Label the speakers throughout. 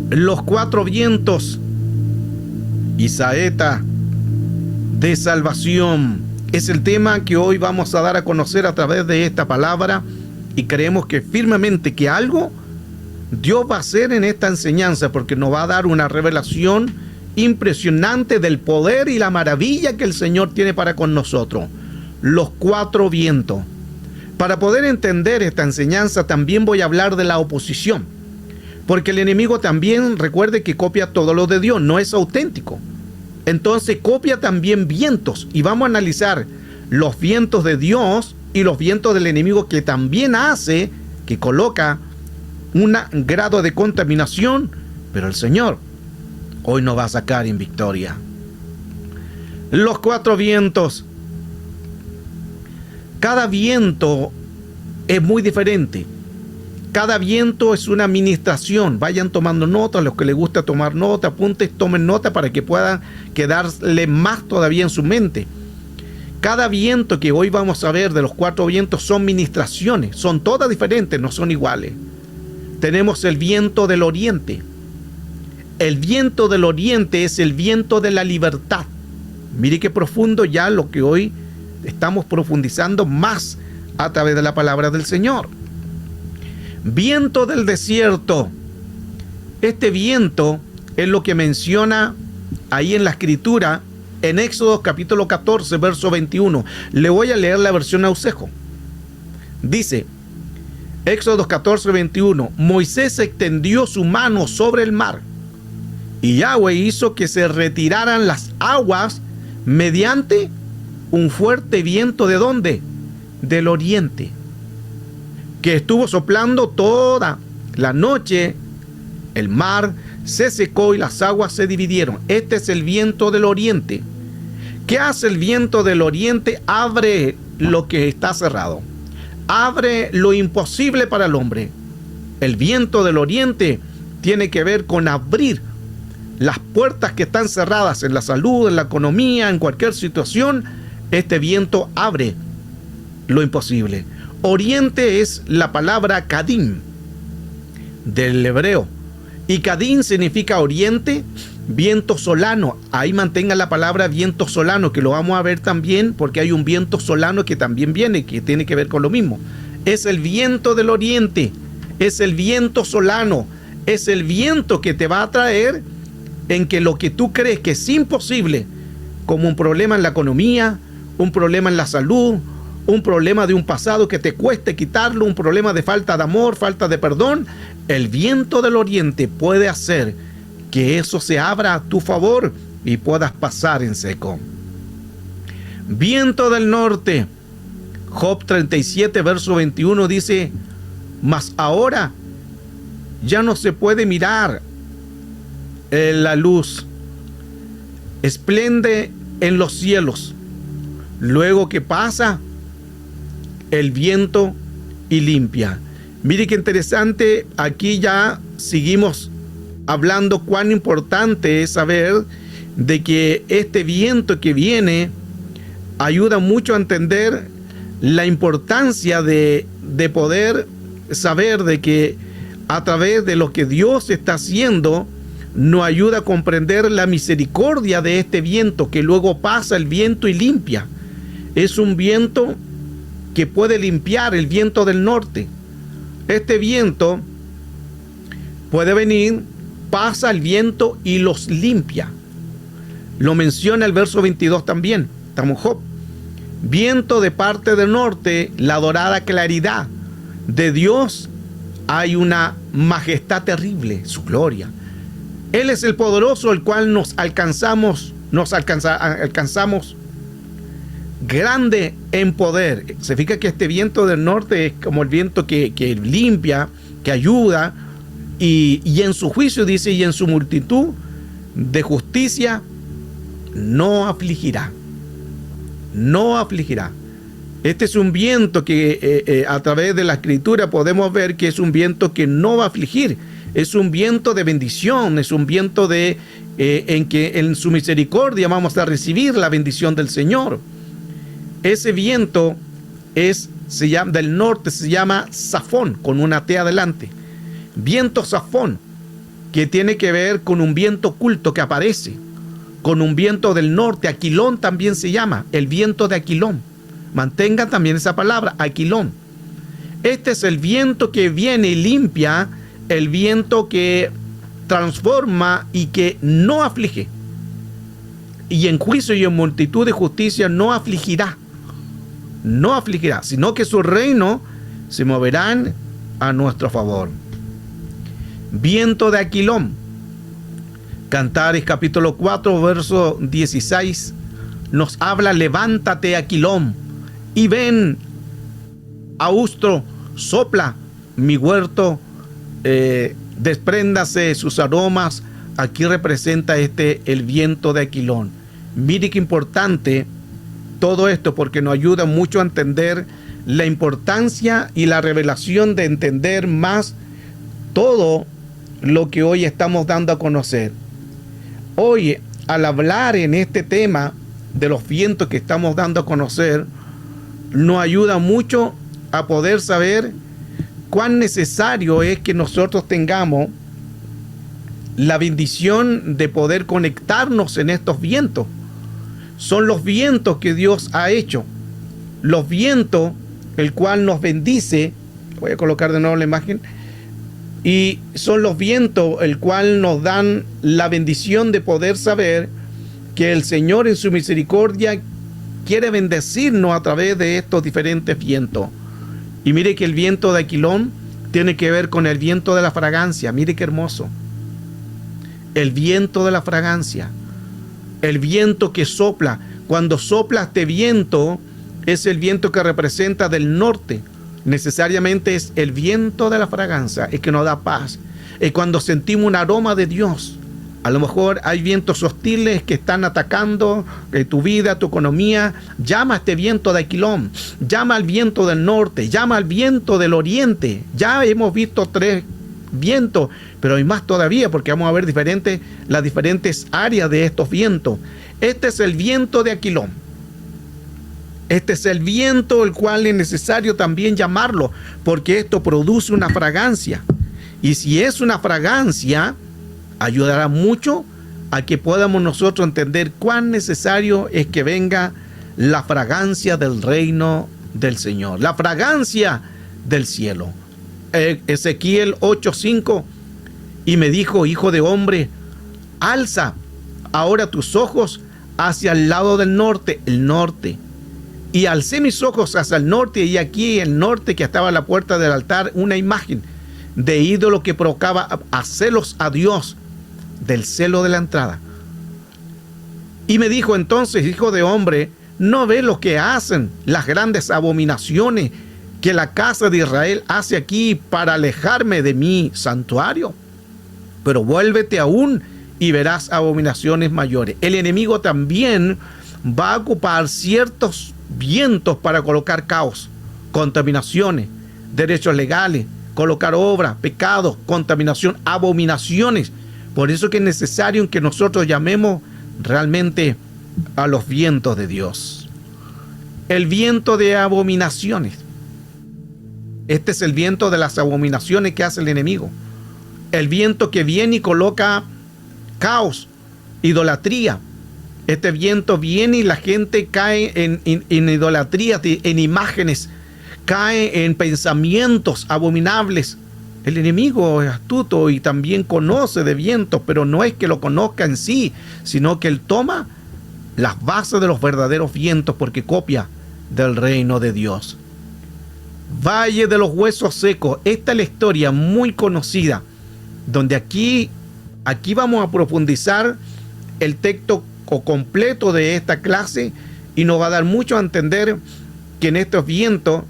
Speaker 1: Los cuatro vientos y saeta de salvación es el tema que hoy vamos a dar a conocer a través de esta palabra, y creemos que firmemente que algo Dios va a hacer en esta enseñanza, porque nos va a dar una revelación impresionante del poder y la maravilla que el Señor tiene para con nosotros. Los cuatro vientos. Para poder entender esta enseñanza también voy a hablar de la oposición, porque el enemigo también, recuerde que copia todo lo de Dios, no es auténtico. Entonces copia también vientos, y vamos a analizar los vientos de Dios y los vientos del enemigo, que también hace, que coloca un grado de contaminación, pero el Señor hoy nos va a sacar en victoria. Los cuatro vientos. Cada viento es muy diferente. Cada viento es una administración. Vayan tomando nota, a los que les gusta tomar nota, apuntes, tomen nota para que puedan quedarle más todavía en su mente. Cada viento que hoy vamos a ver de los cuatro vientos son ministraciones, son todas diferentes, no son iguales. Tenemos el viento del oriente. El viento del oriente es el viento de la libertad. Mire qué profundo ya lo que hoy estamos profundizando más a través de la palabra del Señor. Viento del desierto. Este viento es lo que menciona ahí en la escritura, en Éxodo capítulo 14, verso 21. Le voy a leer la versión Ausejo. Dice, Éxodo 14, 21. Moisés extendió su mano sobre el mar, y Yahweh hizo que se retiraran las aguas mediante un fuerte viento. ¿De dónde? Del oriente, que estuvo soplando toda la noche. El mar se secó y las aguas se dividieron. Este es el viento del oriente. ¿Qué hace el viento del oriente? Abre lo que está cerrado. Abre lo imposible para el hombre. El viento del oriente tiene que ver con abrir las puertas que están cerradas en la salud, en la economía, en cualquier situación. Este viento abre lo imposible. Oriente es la palabra Kadim del hebreo, y Kadim significa oriente, viento solano. Ahí mantenga la palabra viento solano, que lo vamos a ver también, porque hay un viento solano que también viene, que tiene que ver con lo mismo. Es el viento del oriente, es el viento solano, es el viento que te va a traer en que lo que tú crees que es imposible, como un problema en la economía, un problema en la salud, un problema de un pasado que te cueste quitarlo, un problema de falta de amor, falta de perdón, el viento del oriente puede hacer que eso se abra a tu favor y puedas pasar en seco. Viento del norte. Job 37, verso 21 dice, mas ahora ya no se puede mirar la luz, esplende en los cielos. Luego que pasa el viento y limpia. Mire qué interesante, aquí ya seguimos hablando cuán importante es saber de que este viento que viene ayuda mucho a entender la importancia de poder saber de que a través de lo que Dios está haciendo, nos ayuda a comprender la misericordia de este viento, que luego pasa el viento y limpia. Es un viento que puede limpiar, el viento del norte. Este viento puede venir, pasa el viento y los limpia. Lo menciona el verso 22 también, estamos en Job. Viento de parte del norte, la dorada claridad de Dios. Hay una majestad terrible, su gloria. Él es el poderoso, el cual alcanzamos grande en poder. Se fija que este viento del norte es como el viento que limpia, que ayuda, y en su juicio dice, y en su multitud de justicia no afligirá. No afligirá. Este es un viento que a través de la escritura podemos ver que es un viento que no va a afligir. Es un viento de bendición, es un viento en que en su misericordia vamos a recibir la bendición del Señor. Ese viento se llama, del norte, se llama Safón, con una T adelante. Viento Safón. que tiene que ver con un viento oculto que aparece, con un viento del norte. Aquilón también se llama, el viento de Aquilón. Mantengan también esa palabra, Aquilón. Este es el viento que viene y limpia, el viento que transforma y que no aflige. Y en juicio y en multitud de justicia no afligirá, sino que su reino se moverán a nuestro favor. Viento de Aquilón. Cantares capítulo 4, verso 16, nos habla: levántate, Aquilón, y ven, austro, sopla, mi huerto, despréndase sus aromas. Aquí representa el viento de Aquilón. Mire qué importante todo esto, porque nos ayuda mucho a entender la importancia y la revelación de entender más todo lo que hoy estamos dando a conocer. Hoy, al hablar en este tema de los vientos que estamos dando a conocer, nos ayuda mucho a poder saber cuán necesario es que nosotros tengamos la bendición de poder conectarnos en estos vientos. Son los vientos que Dios ha hecho, los vientos el cual nos bendice. Voy a colocar de nuevo la imagen. Y son los vientos el cual nos dan la bendición de poder saber que el Señor en su misericordia quiere bendecirnos a través de estos diferentes vientos. Y mire que el viento de Aquilón tiene que ver con el viento de la fragancia. Mire qué hermoso. El viento de la fragancia. El viento que sopla. Cuando sopla este viento, es el viento que representa del norte. Necesariamente es el viento de la fragancia, es que nos da paz. Es cuando sentimos un aroma de Dios. A lo mejor hay vientos hostiles que están atacando tu vida, tu economía. Llama a este viento de Aquilón, llama al viento del norte, llama al viento del oriente. Ya hemos visto 3 vientos, pero hay más todavía, porque vamos a ver las diferentes áreas de estos vientos. Este es el viento de Aquilón. Este es el viento el cual es necesario también llamarlo, porque esto produce una fragancia. Y si es una fragancia, ayudará mucho a que podamos nosotros entender cuán necesario es que venga la fragancia del reino del Señor, la fragancia del cielo. Ezequiel 8:5, y me dijo: hijo de hombre, alza ahora tus ojos hacia el lado del norte, el norte. Y alcé mis ojos hacia el norte, y aquí el norte, que estaba a la puerta del altar, una imagen de ídolo que provocaba a celos a Dios, del celo de la entrada. Y me dijo entonces: hijo de hombre, ¿no ves lo que hacen las grandes abominaciones que la casa de Israel hace aquí para alejarme de mi santuario? Pero vuélvete aún y verás abominaciones mayores. El enemigo también va a ocupar ciertos vientos para colocar caos, contaminaciones, derechos legales, colocar obras, pecados, contaminación, abominaciones. Por eso que es necesario que nosotros llamemos realmente a los vientos de Dios. El viento de abominaciones. Este es el viento de las abominaciones que hace el enemigo. El viento que viene y coloca caos, idolatría. Este viento viene y la gente cae en idolatría, en imágenes, cae en pensamientos abominables. El enemigo es astuto y también conoce de vientos, pero no es que lo conozca en sí, sino que él toma las bases de los verdaderos vientos porque copia del reino de Dios. Valle de los huesos secos. Esta es la historia muy conocida, donde aquí vamos a profundizar el texto completo de esta clase, y nos va a dar mucho a entender que en estos vientos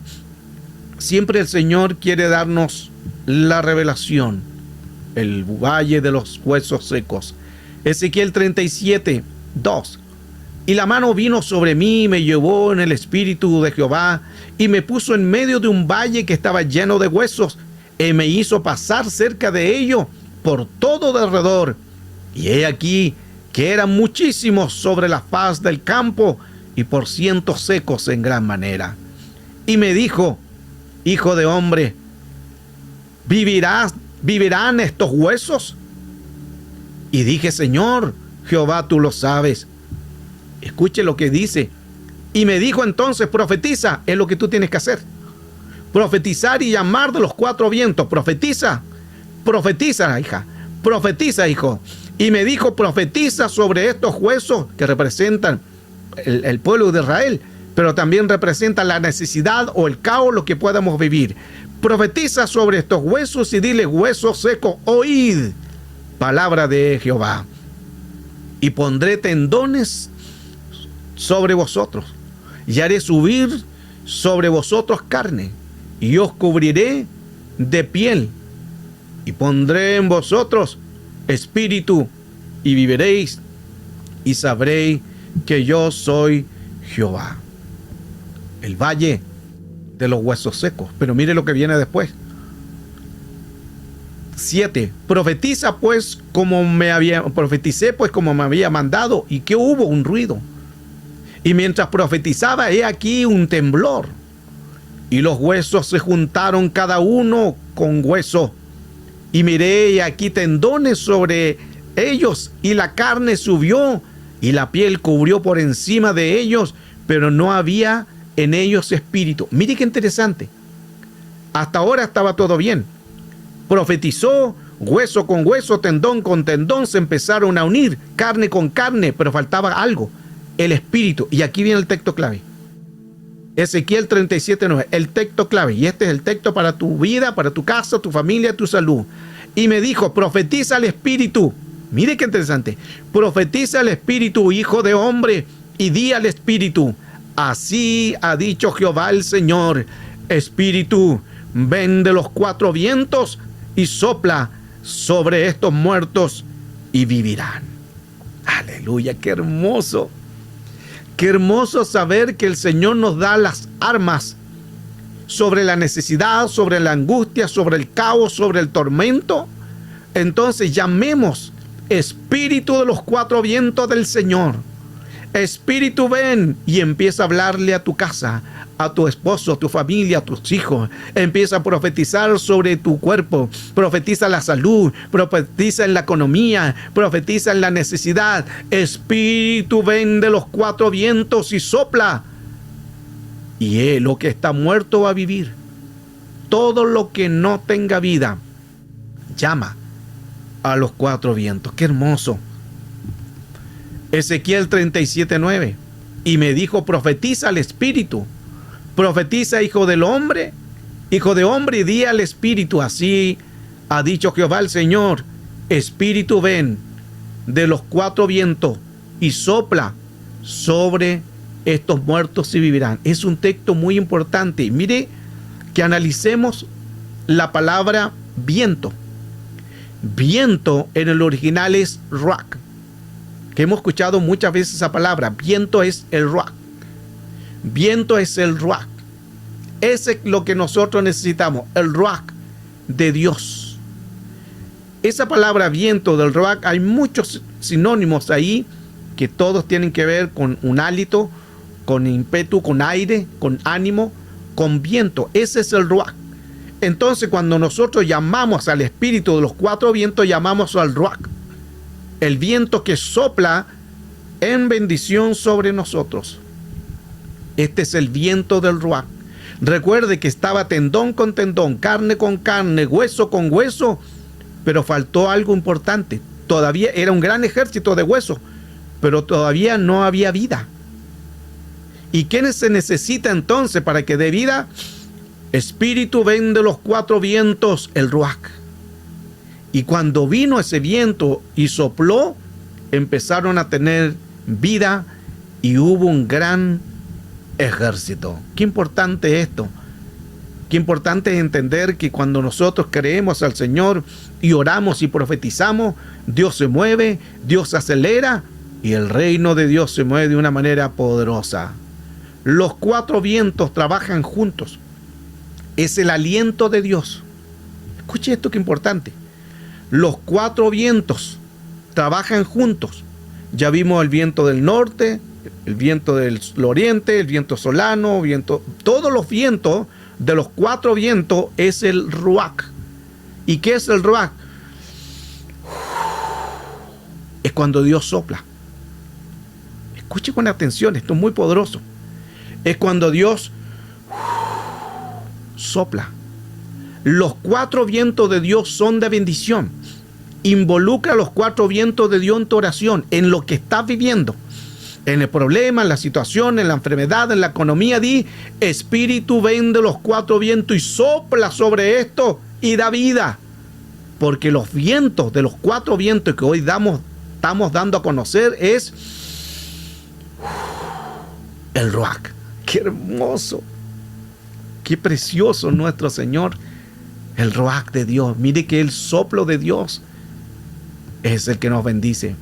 Speaker 1: siempre el Señor quiere darnos la revelación. El valle de los huesos secos. Ezequiel 37:2. Y la mano vino sobre mí y me llevó en el espíritu de Jehová y me puso en medio de un valle que estaba lleno de huesos y me hizo pasar cerca de ello por todo alrededor. Y he aquí que eran muchísimos sobre la faz del campo y por cientos secos en gran manera. Y me dijo: hijo de hombre, ¿vivirán estos huesos? Y dije, Señor, Jehová, tú lo sabes. Escuche lo que dice. Y me dijo entonces, profetiza, es lo que tú tienes que hacer. Profetizar y llamar de los cuatro vientos. Profetiza, profetiza, hija. Profetiza, hijo. Y me dijo, profetiza sobre estos huesos que representan el pueblo de Israel, pero también representan la necesidad o el caos, lo que podamos vivir. Profetiza sobre estos huesos y dile, huesos secos, oíd palabra de Jehová. Y pondré tendones sobre vosotros, y haré subir sobre vosotros carne, y os cubriré de piel, y pondré en vosotros espíritu, y viviréis, y sabréis que yo soy Jehová. El valle de los huesos secos. Pero mire lo que viene después. 7. Profeticé pues como me había mandado. ¿Y qué hubo? Un ruido. Y mientras profetizaba, he aquí un temblor. Y los huesos se juntaron cada uno con hueso. Y miré, y aquí tendones sobre ellos, y la carne subió, y la piel cubrió por encima de ellos, pero no había en ellos espíritu. Mire qué interesante. Hasta ahora estaba todo bien. Profetizó, hueso con hueso, tendón con tendón, se empezaron a unir, carne con carne, pero faltaba algo, el espíritu. Y aquí viene el texto clave. Ezequiel 37:9, el texto clave. Y este es el texto para tu vida, para tu casa, tu familia, tu salud. Y me dijo, profetiza al espíritu. Mire qué interesante. Profetiza al espíritu, hijo de hombre, y di al espíritu. Así ha dicho Jehová el Señor. Espíritu, ven de los cuatro vientos y sopla sobre estos muertos y vivirán. Aleluya, qué hermoso. Qué hermoso saber que el Señor nos da las armas sobre la necesidad, sobre la angustia, sobre el caos, sobre el tormento. Entonces llamemos espíritu de los cuatro vientos del Señor. Espíritu, ven, y empieza a hablarle a tu casa, a tu esposo, a tu familia, a tus hijos. Empieza a profetizar sobre tu cuerpo. Profetiza la salud, profetiza en la economía, profetiza en la necesidad. Espíritu, ven de los cuatro vientos y sopla. Y lo que está muerto va a vivir. Todo lo que no tenga vida, llama a los cuatro vientos. ¡Qué hermoso! Ezequiel 37:9. Y me dijo, profetiza al espíritu. Profetiza, hijo de hombre, y di al espíritu. Así ha dicho Jehová el Señor. Espíritu, ven de los cuatro vientos y sopla sobre estos muertos y vivirán. Es un texto muy importante. Mire que analicemos la palabra viento. Viento en el original es ruach, que hemos escuchado muchas veces esa palabra. Viento es el ruach. Viento es el ruach. Ese es lo que nosotros necesitamos, el ruach de Dios. Esa palabra viento del ruach, hay muchos sinónimos ahí que todos tienen que ver con un hálito, con ímpetu, con aire, con ánimo, con viento. Ese es el ruach. Entonces, cuando nosotros llamamos al espíritu de los cuatro vientos, llamamos al ruach, el viento que sopla en bendición sobre nosotros. Este es el viento del ruach. Recuerde que estaba tendón con tendón, carne con carne, hueso con hueso, pero faltó algo importante. Todavía era un gran ejército de huesos, pero todavía no había vida. ¿Y qué se necesita entonces para que dé vida? Espíritu, ven de los cuatro vientos, el ruach. Y cuando vino ese viento y sopló, empezaron a tener vida y hubo un gran ejército. Qué importante esto. Qué importante es entender que cuando nosotros creemos al Señor y oramos y profetizamos, Dios se mueve, Dios se acelera y el reino de Dios se mueve de una manera poderosa. Los cuatro vientos trabajan juntos. Es el aliento de Dios. Escuche esto, que importante. Los cuatro vientos trabajan juntos. Ya vimos el viento del norte, el viento del oriente, el viento solano, todos los vientos de los cuatro vientos es el ruach. ¿Y qué es el ruach? es cuando Dios sopla. Escuche con atención, esto es muy poderoso. Es cuando Dios sopla. Los 4 vientos de Dios son de bendición. Involucra los 4 vientos de Dios en tu oración, en lo que estás viviendo, en el problema, en la situación, en la enfermedad, en la economía. Di: Espíritu, ven de los 4 vientos y sopla sobre esto y da vida. Porque los vientos de los 4 vientos que hoy estamos dando a conocer es el Ruach. ¡Qué hermoso! ¡Qué precioso nuestro Señor! El Ruach de Dios. Mire que el soplo de Dios es el que nos bendice.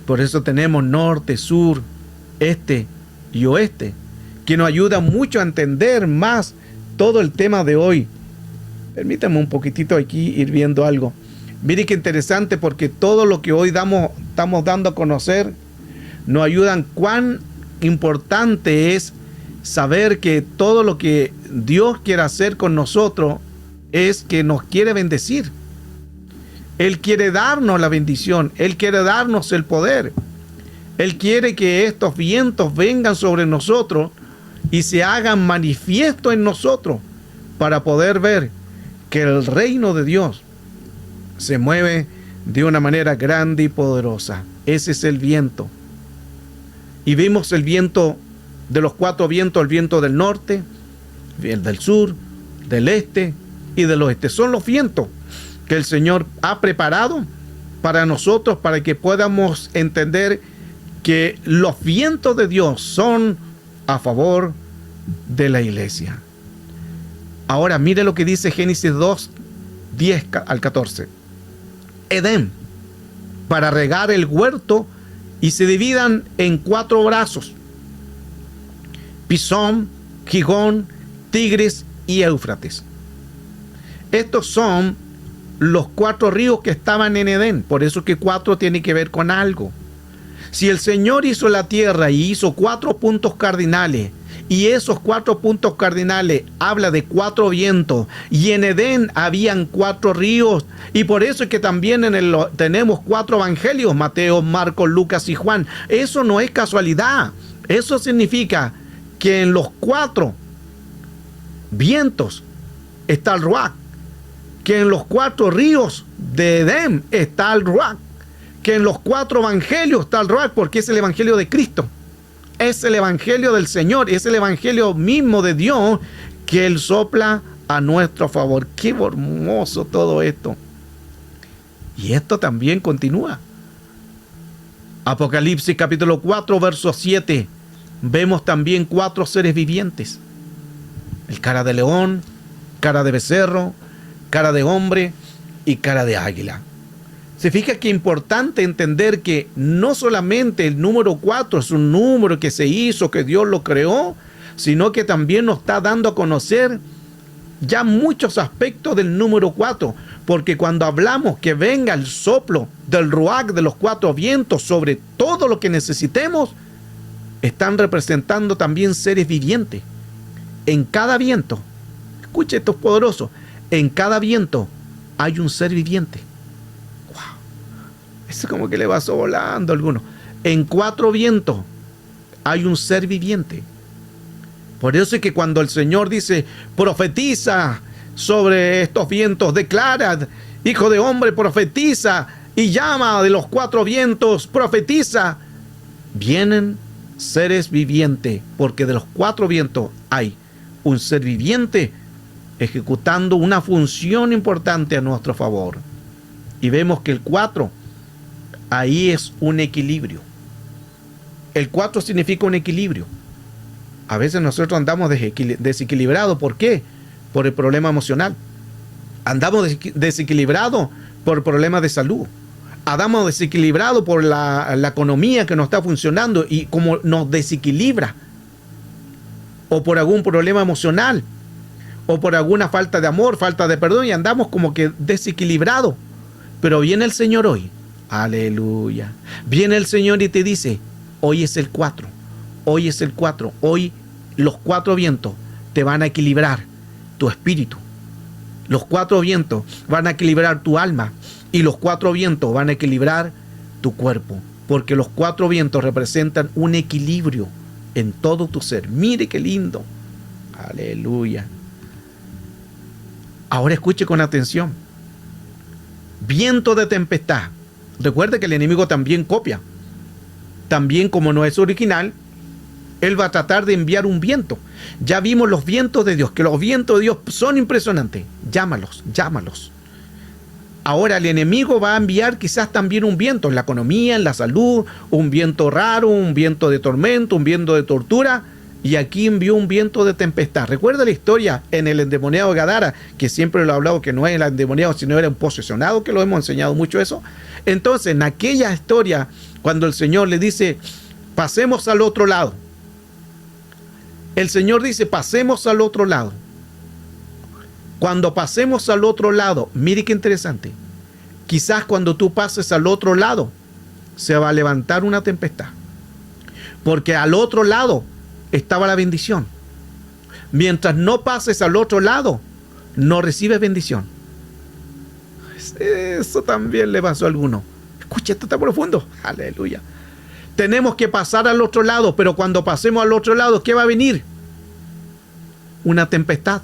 Speaker 1: Por eso tenemos norte, sur, este y oeste, que nos ayuda mucho a entender más todo el tema de hoy. Permítame un poquitito aquí ir viendo algo. Mire qué interesante, porque todo lo que hoy estamos dando a conocer nos ayudan. Cuán importante es saber que todo lo que Dios quiere hacer con nosotros es que nos quiere bendecir. Él quiere darnos la bendición. Él quiere darnos el poder. Él quiere que estos vientos vengan sobre nosotros y se hagan manifiesto en nosotros para poder ver que el reino de Dios se mueve de una manera grande y poderosa. Ese es el viento. Y vimos el viento de los 4 vientos: el viento del norte, el del sur, del este y del oeste. Son los vientos que el Señor ha preparado para nosotros, para que podamos entender que los vientos de Dios son a favor de la iglesia. Ahora mire lo que dice Génesis 2, 10 al 14. Edén, para regar el huerto, y se dividan en 4 brazos: Pisón, Gigón, Tigris y Éufrates. Estos son los 4 ríos que estaban en Edén. Por eso que 4 tiene que ver con algo. Si el Señor hizo la tierra y hizo 4 puntos cardinales, y esos 4 puntos cardinales habla de 4 vientos, y en Edén habían 4 ríos, y por eso es que también tenemos 4 evangelios: Mateo, Marcos, Lucas y Juan. Eso no es casualidad. Eso significa que en los 4 vientos está el Ruach, que en los 4 ríos de Edén está el Ruach, que en los 4 evangelios está el Ruach, porque es el evangelio de Cristo, es el evangelio del Señor, es el evangelio mismo de Dios que Él sopla a nuestro favor. ¡Qué hermoso todo esto! Y esto también continúa. Apocalipsis capítulo 4, verso 7. Vemos también 4 seres vivientes: el cara de león, cara de becerro, cara de hombre y cara de águila. Se fija que es importante entender que no solamente el número 4 es un número que se hizo, que Dios lo creó, sino que también nos está dando a conocer ya muchos aspectos del número 4, porque cuando hablamos que venga el soplo del Ruach, de los 4 vientos sobre todo lo que necesitemos, están representando también seres vivientes. En cada viento, escuche, esto es poderoso, en cada viento hay un ser viviente. ¡Wow! Eso como que le pasó volando a alguno. En 4 vientos hay un ser viviente. Por eso es que cuando el Señor dice: profetiza sobre estos vientos, declara, hijo de hombre, profetiza y llama de los 4 vientos, profetiza, vienen seres vivientes, porque de los 4 vientos hay un ser viviente ejecutando una función importante a nuestro favor. Y vemos que el 4, ahí es un equilibrio. El 4 significa un equilibrio. A veces nosotros andamos desequilibrados. ¿Por qué? Por el problema emocional. Andamos desequilibrados por problemas de salud. Andamos desequilibrados por la economía que no está funcionando y como nos desequilibra. O por algún problema emocional. O por alguna falta de amor, falta de perdón, y andamos como que desequilibrados. Pero viene el Señor hoy. Aleluya. Viene el Señor y te dice: hoy es el 4. Hoy es el 4. Hoy los 4 vientos te van a equilibrar tu espíritu. Los 4 vientos van a equilibrar tu alma. Y los 4 vientos van a equilibrar tu cuerpo, porque los 4 vientos representan un equilibrio en todo tu ser. Mire qué lindo. Aleluya. Ahora escuche con atención. Viento de tempestad. Recuerde que el enemigo también copia. También, como no es original, él va a tratar de enviar un viento. Ya vimos los vientos de Dios, que los vientos de Dios son impresionantes. Llámalos. Ahora el enemigo va a enviar quizás también un viento en la economía, en la salud, un viento raro, un viento de tormento, un viento de tortura. Y aquí envió un viento de tempestad. Recuerda la historia en el endemoniado de Gadara, que siempre lo he hablado, que no era el endemoniado, sino era un posesionado, que lo hemos enseñado mucho eso. Entonces, en aquella historia, cuando el Señor le dice, pasemos al otro lado. El Señor dice, pasemos al otro lado. Cuando pasemos al otro lado, mire qué interesante. Quizás cuando tú pases al otro lado, se va a levantar una tempestad. Porque al otro lado estaba la bendición. Mientras no pases al otro lado, no recibes bendición. Eso también le pasó a alguno. Escucha, esto está profundo. Aleluya. Tenemos que pasar al otro lado, pero cuando pasemos al otro lado, ¿qué va a venir? Una tempestad.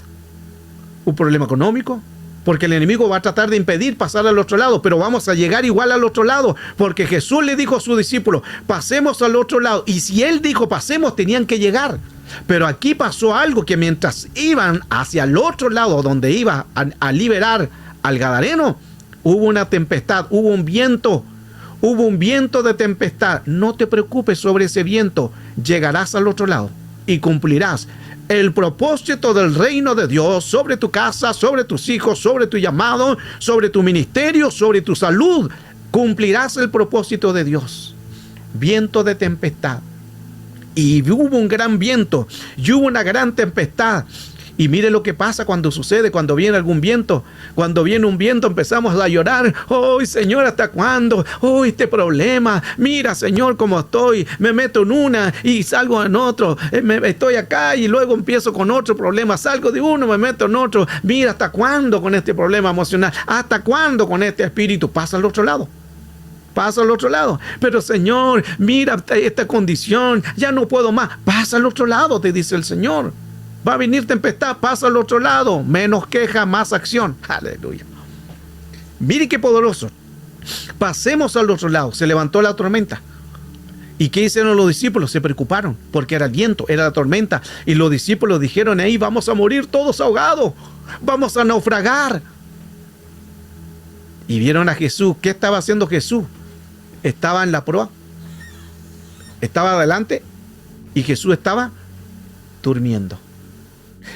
Speaker 1: Un problema económico. Porque el enemigo va a tratar de impedir pasar al otro lado, pero vamos a llegar igual al otro lado, porque Jesús le dijo a sus discípulos, pasemos al otro lado, y si él dijo pasemos, tenían que llegar. Pero aquí pasó algo, que mientras iban hacia el otro lado, donde iba a liberar al gadareno, hubo una tempestad, hubo un viento de tempestad. No te preocupes sobre ese viento, llegarás al otro lado y cumplirás el propósito del reino de Dios sobre tu casa, sobre tus hijos, sobre tu llamado, sobre tu ministerio, sobre tu salud. Cumplirás el propósito de Dios. Viento de tempestad. Y hubo un gran viento, y hubo una gran tempestad. Y mire lo que pasa cuando sucede, cuando viene algún viento. Cuando viene un viento empezamos a llorar. ¡Oh, Señor, ¿hasta cuándo? ¡Oh, este problema! Mira, Señor, cómo estoy. Me meto en una y salgo en otro. Estoy acá y luego empiezo con otro problema. Salgo de uno, me meto en otro. Mira, ¿hasta cuándo con este problema emocional? ¿Hasta cuándo con este espíritu? Pasa al otro lado. Pasa al otro lado. Pero Señor, mira esta condición. Ya no puedo más. Pasa al otro lado, te dice el Señor. Va a venir tempestad, pasa al otro lado. Menos queja, más acción. Aleluya. Mire qué poderoso. Pasemos al otro lado. Se levantó la tormenta. ¿Y qué hicieron los discípulos? Se preocuparon porque era el viento, era la tormenta. Y los discípulos dijeron, ahí vamos a morir todos ahogados. Vamos a naufragar. Y vieron a Jesús. ¿Qué estaba haciendo Jesús? Estaba en la proa. Estaba adelante. Y Jesús estaba durmiendo.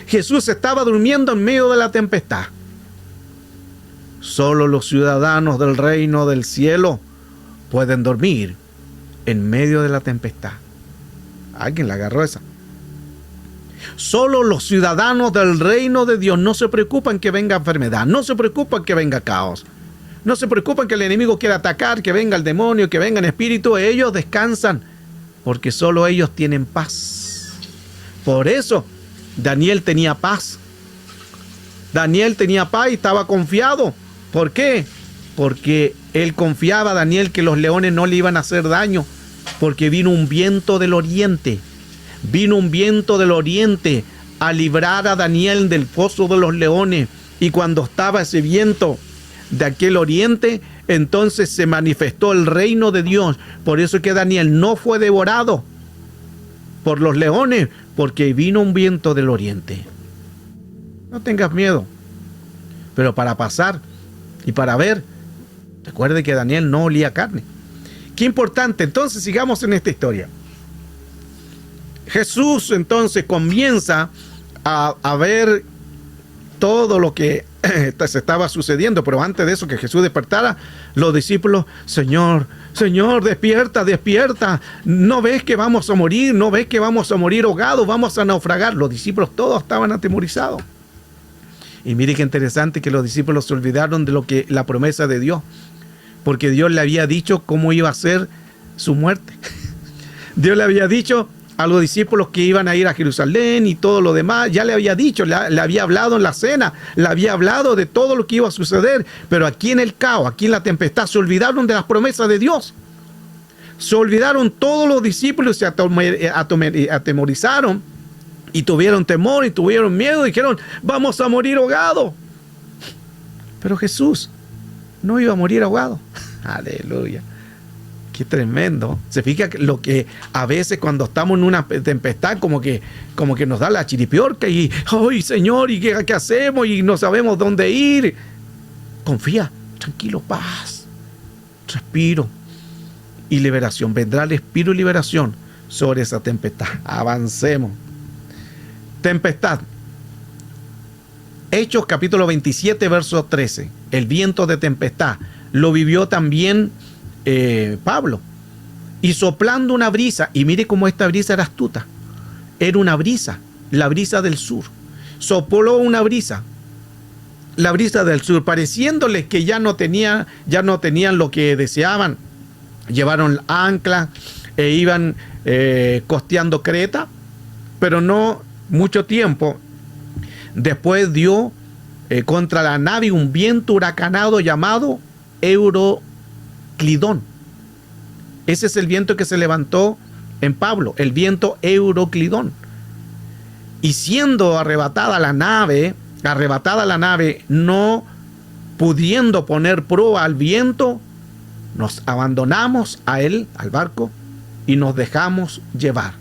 Speaker 1: Jesús estaba durmiendo en medio de la tempestad. Solo los ciudadanos del reino del cielo pueden dormir en medio de la tempestad. Alguien la agarró esa. Solo los ciudadanos del reino de Dios no se preocupan que venga enfermedad, no se preocupan que venga caos, no se preocupan que el enemigo quiera atacar, que venga el demonio, que venga el espíritu. Ellos descansan porque solo ellos tienen paz. Por eso Daniel tenía paz. Daniel tenía paz y estaba confiado. ¿Por qué? Porque él confiaba, Daniel, que los leones no le iban a hacer daño, porque vino un viento del oriente. Vino un viento del oriente a librar a Daniel del foso de los leones. Y cuando estaba ese viento de aquel oriente, entonces se manifestó el reino de Dios. Por eso es que Daniel no fue devorado por los leones, porque vino un viento del oriente. No tengas miedo. Pero para pasar y para ver, recuerde que Daniel no olía carne. Qué importante. Entonces sigamos en esta historia. Jesús entonces comienza a ver todo lo que se estaba sucediendo, pero antes de eso, que Jesús despertara, los discípulos, Señor, despierta, despierta, ¿no ves que vamos a morir? ¿No ves que vamos a morir ahogados? Vamos a naufragar. Los discípulos todos estaban atemorizados. Y mire qué interesante que los discípulos se olvidaron de la promesa de Dios, porque Dios le había dicho cómo iba a ser su muerte. Dios le había dicho a los discípulos que iban a ir a Jerusalén y todo lo demás. Ya le había dicho, le había hablado en la cena, le había hablado de todo lo que iba a suceder. Pero aquí en el caos, aquí en la tempestad, se olvidaron de las promesas de Dios. Se olvidaron todos los discípulos, se atemorizaron y tuvieron temor y tuvieron miedo y dijeron, vamos a morir ahogados. Pero Jesús no iba a morir ahogado. Aleluya. Qué tremendo. Se fija lo que a veces cuando estamos en una tempestad como que nos da la chiripiorca y, ¡ay, Señor! ¿Y qué hacemos? Y no sabemos dónde ir. Confía, tranquilo, paz, respiro y liberación. Vendrá el espíritu y liberación sobre esa tempestad. Avancemos. Tempestad. Hechos capítulo 27, verso 13. El viento de tempestad lo vivió también Pablo. Y soplando una brisa, y mire cómo esta brisa era astuta. Era una brisa, la brisa del sur. Sopló una brisa, la brisa del sur, pareciéndoles que ya no tenían lo que deseaban. Llevaron ancla e iban costeando Creta, pero no mucho tiempo después dio contra la nave un viento huracanado llamado Euroclidón. Ese es el viento que se levantó en Pablo, el viento Euroclidón. Y siendo arrebatada la nave, no pudiendo poner proa al viento, nos abandonamos a él, al barco, y nos dejamos llevar.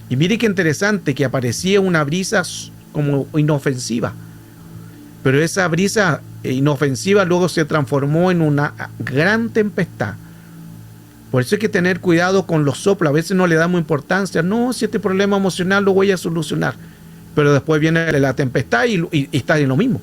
Speaker 1: Y mire qué interesante que aparecía una brisa como inofensiva. Pero esa brisa inofensiva luego se transformó en una gran tempestad. Por eso hay que tener cuidado con los soplos. A veces no le damos importancia. No, si este problema emocional lo voy a solucionar. Pero después viene la tempestad y está en lo mismo.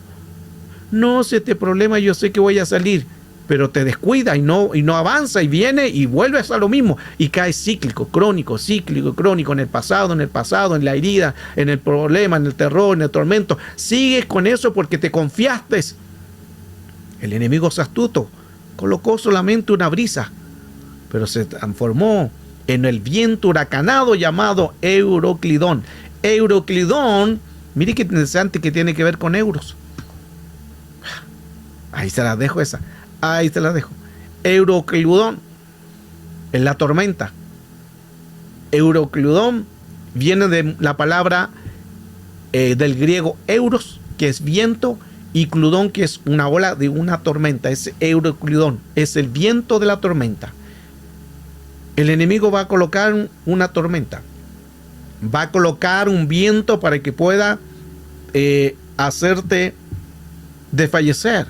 Speaker 1: No, si este problema yo sé que voy a salir. Pero te descuida y no avanza y viene y vuelves a lo mismo. Y caes cíclico, crónico, en el pasado, en la herida, en el problema, en el terror, en el tormento. Sigues con eso porque te confiaste. El enemigo es astuto. Colocó solamente una brisa, pero se transformó en el viento huracanado llamado Euroclidón. Euroclidón, mire qué interesante que tiene que ver con euros. Ahí se las dejo esa. Ahí se las dejo. Euroclidón es la tormenta. Euroclidón viene de la palabra del griego euros, que es viento, y cludón, que es una ola de una tormenta. Es Euroclidón, es el viento de la tormenta. El enemigo va a colocar una tormenta, va a colocar un viento para que pueda hacerte desfallecer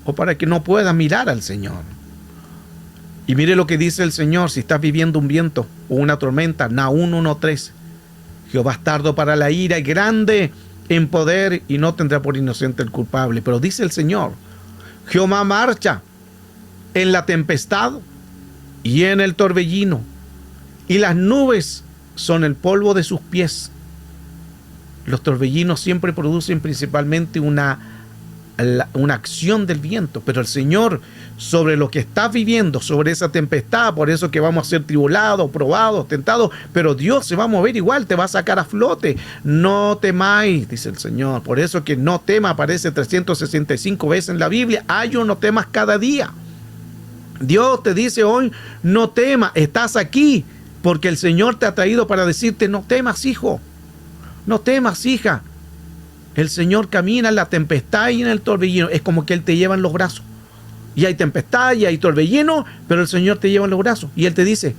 Speaker 1: o para que no puedas mirar al Señor. Y mire lo que dice el Señor si estás viviendo un viento o una tormenta. Nahum 1:3. Jehová es tardo para la ira y grande en poder y no tendrá por inocente el culpable. Pero dice el Señor, Jehová marcha en la tempestad y en el torbellino, y las nubes son el polvo de sus pies. Los torbellinos siempre producen principalmente una acción del viento, pero el Señor sobre lo que estás viviendo, sobre esa tempestad, por eso que vamos a ser tribulados, probados, tentados, pero Dios se va a mover igual, te va a sacar a flote. No temáis, dice el Señor. Por eso que no tema aparece 365 veces en la Biblia. No temas cada día. Dios te dice hoy, no temas, estás aquí, porque el Señor te ha traído para decirte, no temas, hijo, no temas, hija. El Señor camina en la tempestad y en el torbellino. Es como que Él te lleva en los brazos. Y hay tempestad y hay torbellino, pero el Señor te lleva en los brazos. Y Él te dice,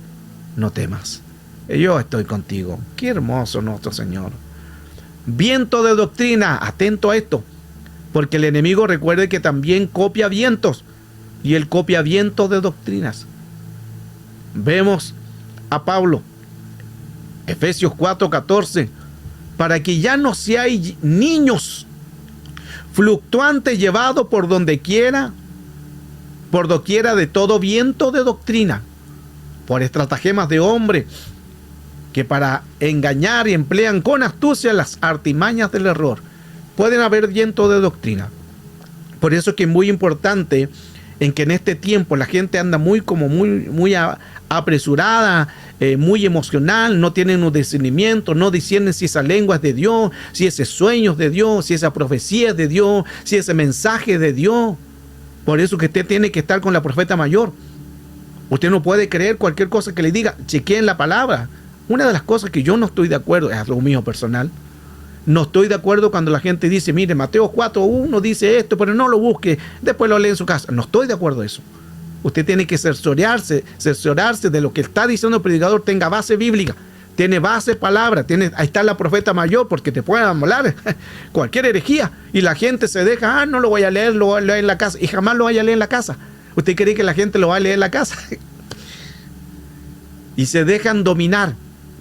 Speaker 1: no temas, yo estoy contigo. Qué hermoso nuestro Señor. Viento de doctrina, atento a esto, porque el enemigo recuerde que también copia vientos. Y Él copia vientos de doctrinas. Vemos a Pablo, Efesios 4:14, para que ya no seáis niños fluctuantes llevados por doquiera de todo viento de doctrina, por estratagemas de hombre que para engañar y emplean con astucia las artimañas del error. Pueden haber vientos de doctrina. Por eso es que es muy importante en que en este tiempo la gente anda muy apresurada, muy emocional, no tienen un discernimiento, no disciernen si esa lengua es de Dios, si ese sueño es de Dios, si esa profecía es de Dios, si ese mensaje es de Dios. Por eso que usted tiene que estar con la profeta mayor. Usted no puede creer cualquier cosa que le diga. Chequeen la palabra. Una de las cosas que yo no estoy de acuerdo, es lo mío personal, no estoy de acuerdo cuando la gente dice, mire, Mateo 4:1 dice esto, pero no lo busque, después lo lee en su casa. No estoy de acuerdo a eso. Usted tiene que cerciorarse de lo que está diciendo el predicador, tenga base bíblica, tiene base palabra, ahí está la profeta mayor, porque te pueden hablar cualquier herejía, y la gente se deja, no lo voy a leer, lo voy a leer en la casa, y jamás lo vaya a leer en la casa. ¿Usted cree que la gente lo va a leer en la casa? Y se dejan dominar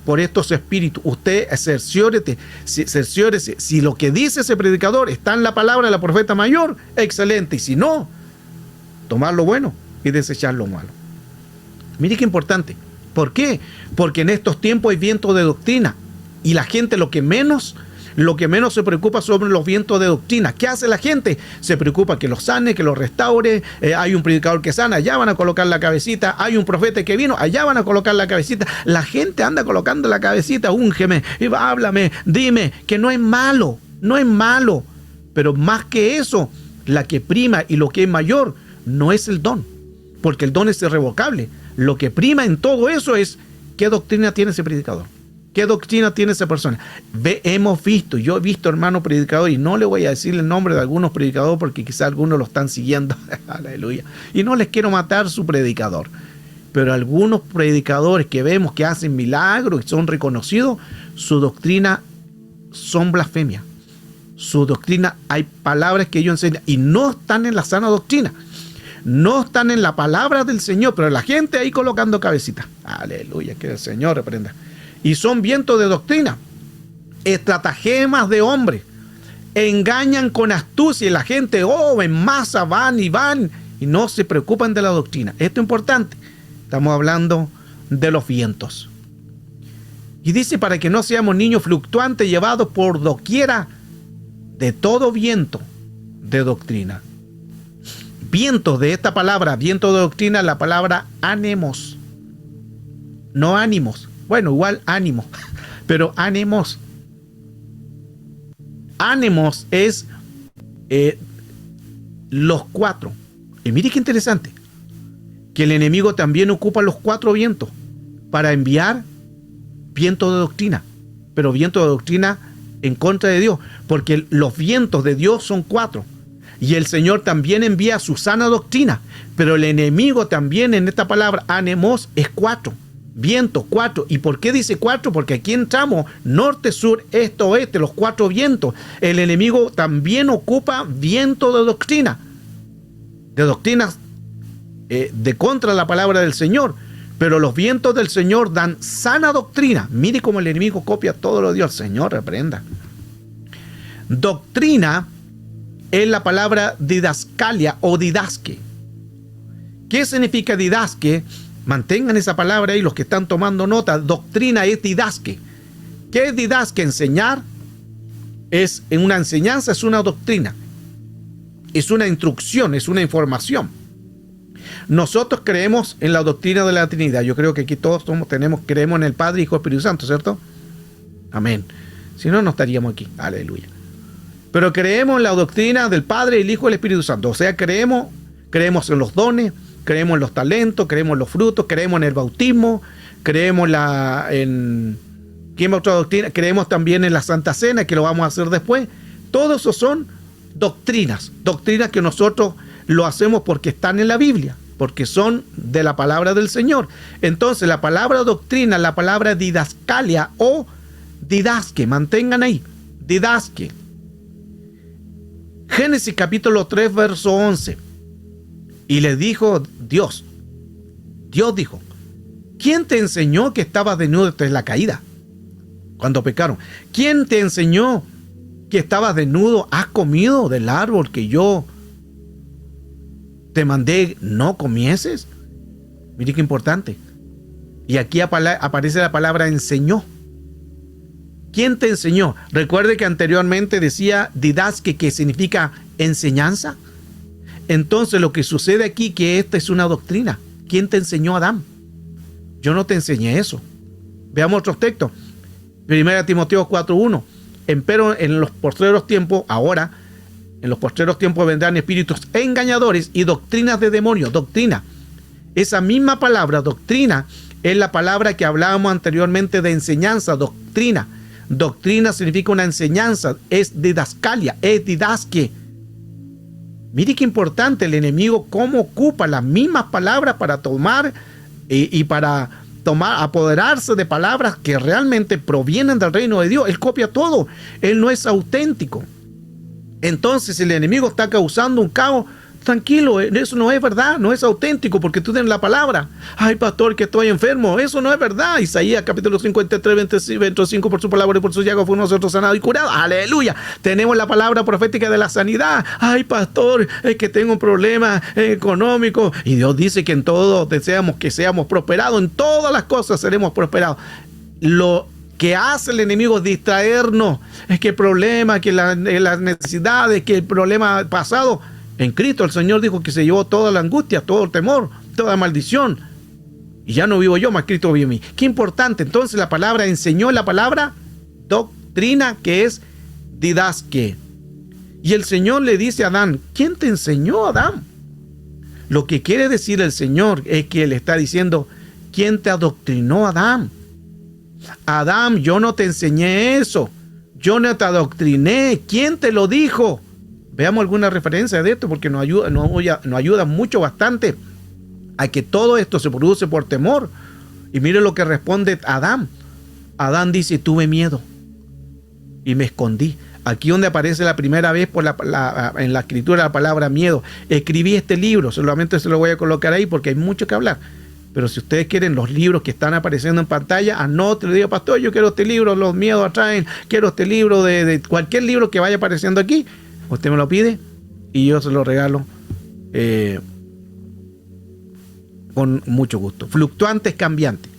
Speaker 1: por estos espíritus. Usted cerciórese. Si lo que dice ese predicador está en la palabra de la profeta mayor, excelente. Y si no, tomar lo bueno y desechar lo malo. Mire qué importante. ¿Por qué? Porque en estos tiempos hay viento de doctrina. Y la gente lo que menos se preocupa sobre los vientos de doctrina. ¿Qué hace la gente? Se preocupa que los sane, que los restaure. Hay un predicador que sana, allá van a colocar la cabecita. Hay un profeta que vino, allá van a colocar la cabecita. La gente anda colocando la cabecita, úngeme, y háblame, dime, que no es malo, no es malo. Pero más que eso, la que prima y lo que es mayor no es el don, porque el don es irrevocable. Lo que prima en todo eso es qué doctrina tiene ese predicador. ¿Qué doctrina tiene esa persona? Yo he visto, hermano predicador, y no le voy a decir el nombre de algunos predicadores porque quizá algunos lo están siguiendo, aleluya, y no les quiero matar su predicador, pero algunos predicadores que vemos que hacen milagros y son reconocidos, su doctrina son blasfemias. Su doctrina, hay palabras que ellos enseñan y no están en la sana doctrina, no están en la palabra del Señor, pero la gente ahí colocando cabecitas, aleluya, que el Señor reprenda. Y son vientos de doctrina, estratagemas de hombres, engañan con astucia y la gente, en masa van y no se preocupan de la doctrina. Esto es importante, estamos hablando de los vientos. Y dice, para que no seamos niños fluctuantes llevados por doquiera de todo viento de doctrina. Vientos de esta palabra, viento de doctrina, la palabra ánimos, no ánimos. Bueno, igual ánimo, pero ánimos. Ánimos es los cuatro. Y mire qué interesante, que el enemigo también ocupa los cuatro vientos para enviar viento de doctrina, pero viento de doctrina en contra de Dios, porque los vientos de Dios son cuatro. Y el Señor también envía su sana doctrina, pero el enemigo también en esta palabra, ánimos, es cuatro. Viento, cuatro. ¿Y por qué dice cuatro? Porque aquí entramos norte, sur, este, oeste, los cuatro vientos. El enemigo también ocupa viento de doctrinas de contra la palabra del Señor. Pero los vientos del Señor dan sana doctrina. Mire cómo el enemigo copia todo lo de Dios. Señor, reprenda. Doctrina es la palabra didascalia o didasque. ¿Qué significa didasque? Mantengan esa palabra ahí los que están tomando nota. Doctrina es didasque. ¿Qué es didasque? Enseñar. Es en una enseñanza, es una doctrina. Es una instrucción, es una información. Nosotros creemos en la doctrina de la Trinidad. Yo creo que aquí todos creemos en el Padre, Hijo y Espíritu Santo, ¿cierto? Amén. Si no, no estaríamos aquí. Aleluya. Pero creemos en la doctrina del Padre, el Hijo y el Espíritu Santo. O sea, creemos en los dones, creemos en los talentos, creemos en los frutos, creemos en el bautismo, creemos ¿qué otra doctrina? Creemos también en la Santa Cena, que lo vamos a hacer después. Todos esos son doctrinas que nosotros lo hacemos porque están en la Biblia, porque son de la palabra del Señor. Entonces, la palabra doctrina, la palabra didascalia o didasque, mantengan ahí, didasque. Génesis capítulo 3, verso 11. Y le dijo Dios dijo, ¿quién te enseñó que estabas desnudo tras la caída? Cuando pecaron. ¿Quién te enseñó que estabas desnudo? ¿Has comido del árbol que yo te mandé no comieses? Mire qué importante. Y aquí aparece la palabra enseñó. ¿Quién te enseñó? Recuerde que anteriormente decía didasque, que significa enseñanza. Entonces lo que sucede aquí, que esta es una doctrina. ¿Quién te enseñó, Adán? Yo no te enseñé eso. Veamos otros textos. 1 Timoteo 4:1. Empero en los postreros tiempos, ahora, en los postreros tiempos vendrán espíritus engañadores y doctrinas de demonios. Doctrina. Esa misma palabra, doctrina, es la palabra que hablábamos anteriormente de enseñanza, doctrina. Doctrina significa una enseñanza, es didascalia, es didasque. Mire qué importante el enemigo, cómo ocupa las mismas palabras para tomar y para apoderarse de palabras que realmente provienen del reino de Dios. Él copia todo, él no es auténtico. Entonces el enemigo está causando un caos. Tranquilo, eso no es verdad, no es auténtico, porque tú tienes la palabra. Ay, pastor, que estoy enfermo. Eso no es verdad. Isaías capítulo 53, 25, por su palabra y por su llaga fue nosotros sanados y curados. Aleluya. Tenemos la palabra profética de la sanidad. Ay, pastor, es que tengo un problema económico. Y Dios dice que en todo deseamos que seamos prosperados. En todas las cosas seremos prosperados. Lo que hace el enemigo es distraernos. Es que el problema, que las necesidades, que el problema pasado. En Cristo el Señor dijo que se llevó toda la angustia, todo el temor, toda maldición. Y ya no vivo yo, más Cristo vive en mí. Qué importante. Entonces la palabra enseñó, la palabra doctrina, que es didasque. Y el Señor le dice a Adán, ¿quién te enseñó, Adán? Lo que quiere decir el Señor es que Él está diciendo, ¿quién te adoctrinó, Adán? Adán, yo no te enseñé eso. Yo no te adoctriné. ¿Quién te lo dijo? Veamos alguna referencia de esto porque nos ayuda mucho, bastante a que todo esto se produce por temor. Y mire lo que responde Adán. Adán dice, tuve miedo y me escondí. Aquí donde aparece la primera vez en la escritura la palabra miedo. Escribí este libro, solamente se lo voy a colocar ahí porque hay mucho que hablar. Pero si ustedes quieren los libros que están apareciendo en pantalla, anótenlo, diga, pastor, yo quiero este libro, los miedos atraen, quiero este libro de cualquier libro que vaya apareciendo aquí. Usted me lo pide y yo se lo regalo con mucho gusto. Fluctuante es cambiante.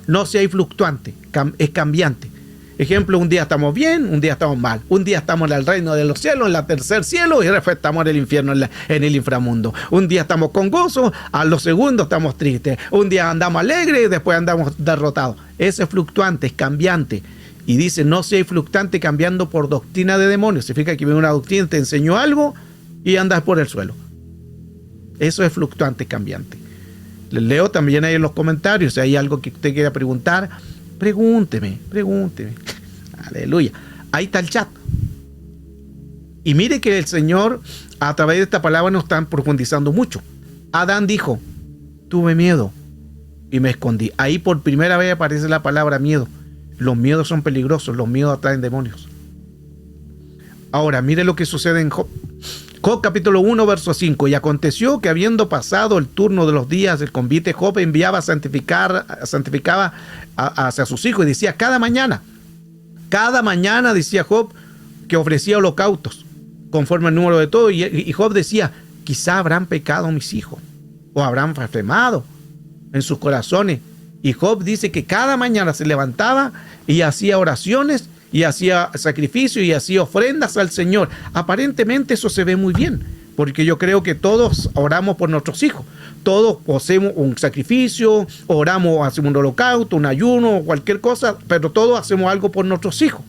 Speaker 1: No si hay fluctuante, es cambiante. Ejemplo, un día estamos bien, un día estamos mal. Un día estamos en el reino de los cielos, en el tercer cielo, y después estamos en el infierno, en el inframundo. Un día estamos con gozo, a los segundos estamos tristes. Un día andamos alegres y después andamos derrotados. Ese es fluctuante, es cambiante. Y dice, no seáis fluctuante cambiando por doctrina de demonios. Significa que viene una doctrina, te enseñó algo y andas por el suelo. Eso es fluctuante, cambiante. Les leo también ahí en los comentarios. Si hay algo que usted quiera preguntar, pregúnteme. Aleluya. Ahí está el chat. Y mire que el Señor, a través de esta palabra, nos está profundizando mucho. Adán dijo, tuve miedo y me escondí. Ahí por primera vez aparece la palabra miedo. Los miedos son peligrosos, los miedos atraen demonios. Ahora, mire lo que sucede en Job. Job capítulo 1, verso 5. Y aconteció que habiendo pasado el turno de los días del convite, Job enviaba santificaba hacia sus hijos y decía, cada mañana decía Job que ofrecía holocaustos conforme al número de todo. Y Job decía, quizá habrán pecado mis hijos o habrán blasfemado en sus corazones. Y Job dice que cada mañana se levantaba y hacía oraciones y hacía sacrificios y hacía ofrendas al Señor. Aparentemente eso se ve muy bien, porque yo creo que todos oramos por nuestros hijos. Todos hacemos un sacrificio, oramos, hacemos un holocausto, un ayuno, cualquier cosa, pero todos hacemos algo por nuestros hijos.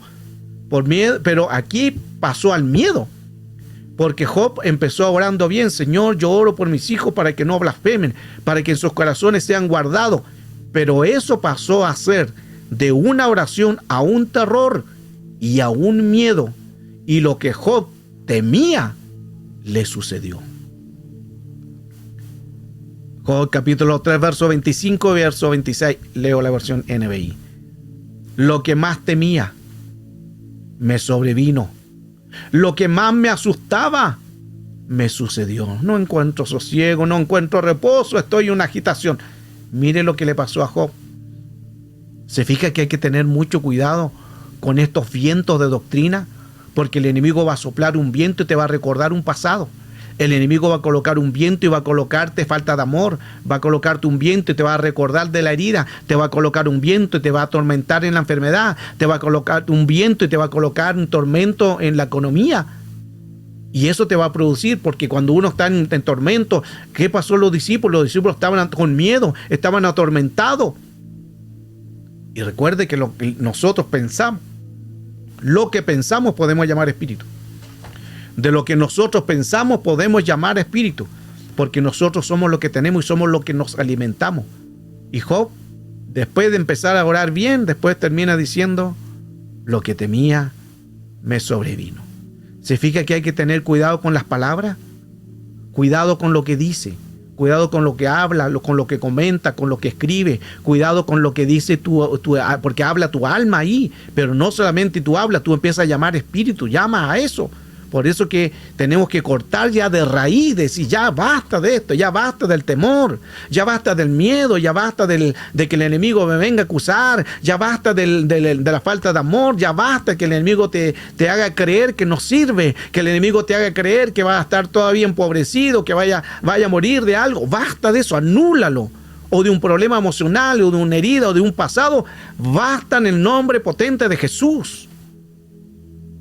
Speaker 1: Por miedo, pero aquí pasó al miedo, porque Job empezó orando bien. Señor, yo oro por mis hijos para que no blasfemen, para que en sus corazones sean guardados. Pero eso pasó a ser de una oración a un terror y a un miedo. Y lo que Job temía, le sucedió. Job capítulo 3, verso 25 y verso 26. Leo la versión NBI. Lo que más temía, me sobrevino. Lo que más me asustaba, me sucedió. No encuentro sosiego, no encuentro reposo, estoy en una agitación. Mire lo que le pasó a Job. Se fija que hay que tener mucho cuidado con estos vientos de doctrina, porque el enemigo va a soplar un viento y te va a recordar un pasado. El enemigo va a colocar un viento y va a colocarte falta de amor, va a colocarte un viento y te va a recordar de la herida, te va a colocar un viento y te va a atormentar en la enfermedad, te va a colocar un viento y te va a colocar un tormento en la economía. Y eso te va a producir, porque cuando uno está en tormento, ¿qué pasó a los discípulos? Los discípulos estaban con miedo, estaban atormentados. Y recuerde que lo que nosotros pensamos, lo que pensamos podemos llamar espíritu. De lo que nosotros pensamos podemos llamar espíritu. porque nosotros somos lo que tenemos y somos lo que nos alimentamos. Y Job, después de empezar a orar bien, después termina diciendo, lo que temía me sobrevino. ¿Se fija que hay que tener cuidado con las palabras? Cuidado con lo que dice, cuidado con lo que habla, con lo que comenta, con lo que escribe, cuidado con lo que dice porque habla tu alma ahí, pero no solamente tú hablas, tú empiezas a llamar espíritu, llama a eso. Por eso que tenemos que cortar ya de raíz, decir ya basta de esto, ya basta del temor, ya basta del miedo, ya basta de que el enemigo me venga a acusar, ya basta de la falta de amor, ya basta que el enemigo te haga creer que no sirve, que el enemigo te haga creer que va a estar todavía empobrecido, que vaya a morir de algo. Basta de eso, anúlalo. O de un problema emocional, o de una herida, o de un pasado. Basta en el nombre potente de Jesús.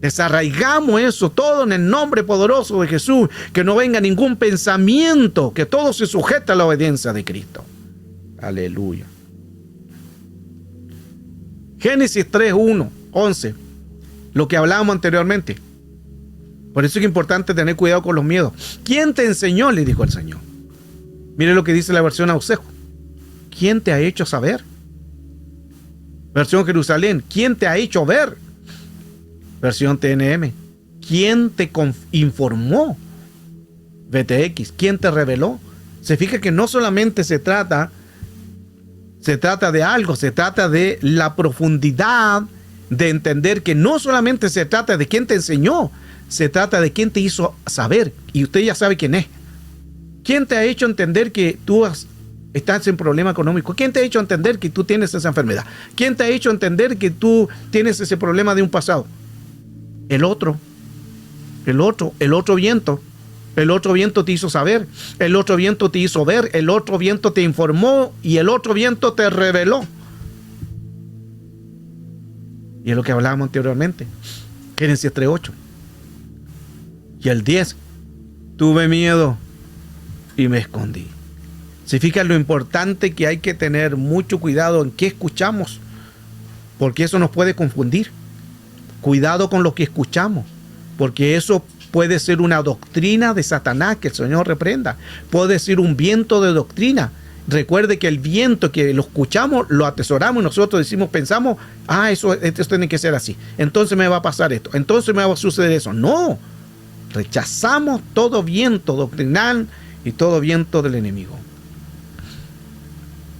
Speaker 1: Desarraigamos eso todo en el nombre poderoso de Jesús, que no venga ningún pensamiento, que todo se sujete a la obediencia de Cristo. Aleluya. Génesis 3:1, 11, lo que hablábamos anteriormente. Por eso es importante tener cuidado con los miedos. ¿Quién te enseñó?, le dijo el Señor. Mire lo que dice la versión Ausejo. ¿Quién te ha hecho saber? Versión Jerusalén. ¿Quién te ha hecho ver? Versión TNM. ¿Quién te informó? VTX. ¿Quién te reveló? Se fija que no solamente se trata de algo, se trata de la profundidad de entender que no solamente se trata de quién te enseñó, se trata de quién te hizo saber. Y usted ya sabe quién es. ¿Quién te ha hecho entender que tú estás en problema económico? ¿Quién te ha hecho entender que tú tienes esa enfermedad? ¿Quién te ha hecho entender que tú tienes ese problema de un pasado? El otro viento. El otro viento te hizo saber, el otro viento te hizo ver, el otro viento te informó y el otro viento te reveló. Y es lo que hablábamos anteriormente. Génesis 3:8. Y el 10. Tuve miedo y me escondí. Se fija lo importante que hay que tener mucho cuidado en qué escuchamos, porque eso nos puede confundir. Cuidado con lo que escuchamos, porque eso puede ser una doctrina de Satanás, que el Señor reprenda. Puede ser un viento de doctrina. Recuerde que el viento que lo escuchamos, lo atesoramos y nosotros pensamos, esto tiene que ser así. Entonces me va a pasar esto. Entonces me va a suceder eso. No. Rechazamos todo viento doctrinal y todo viento del enemigo.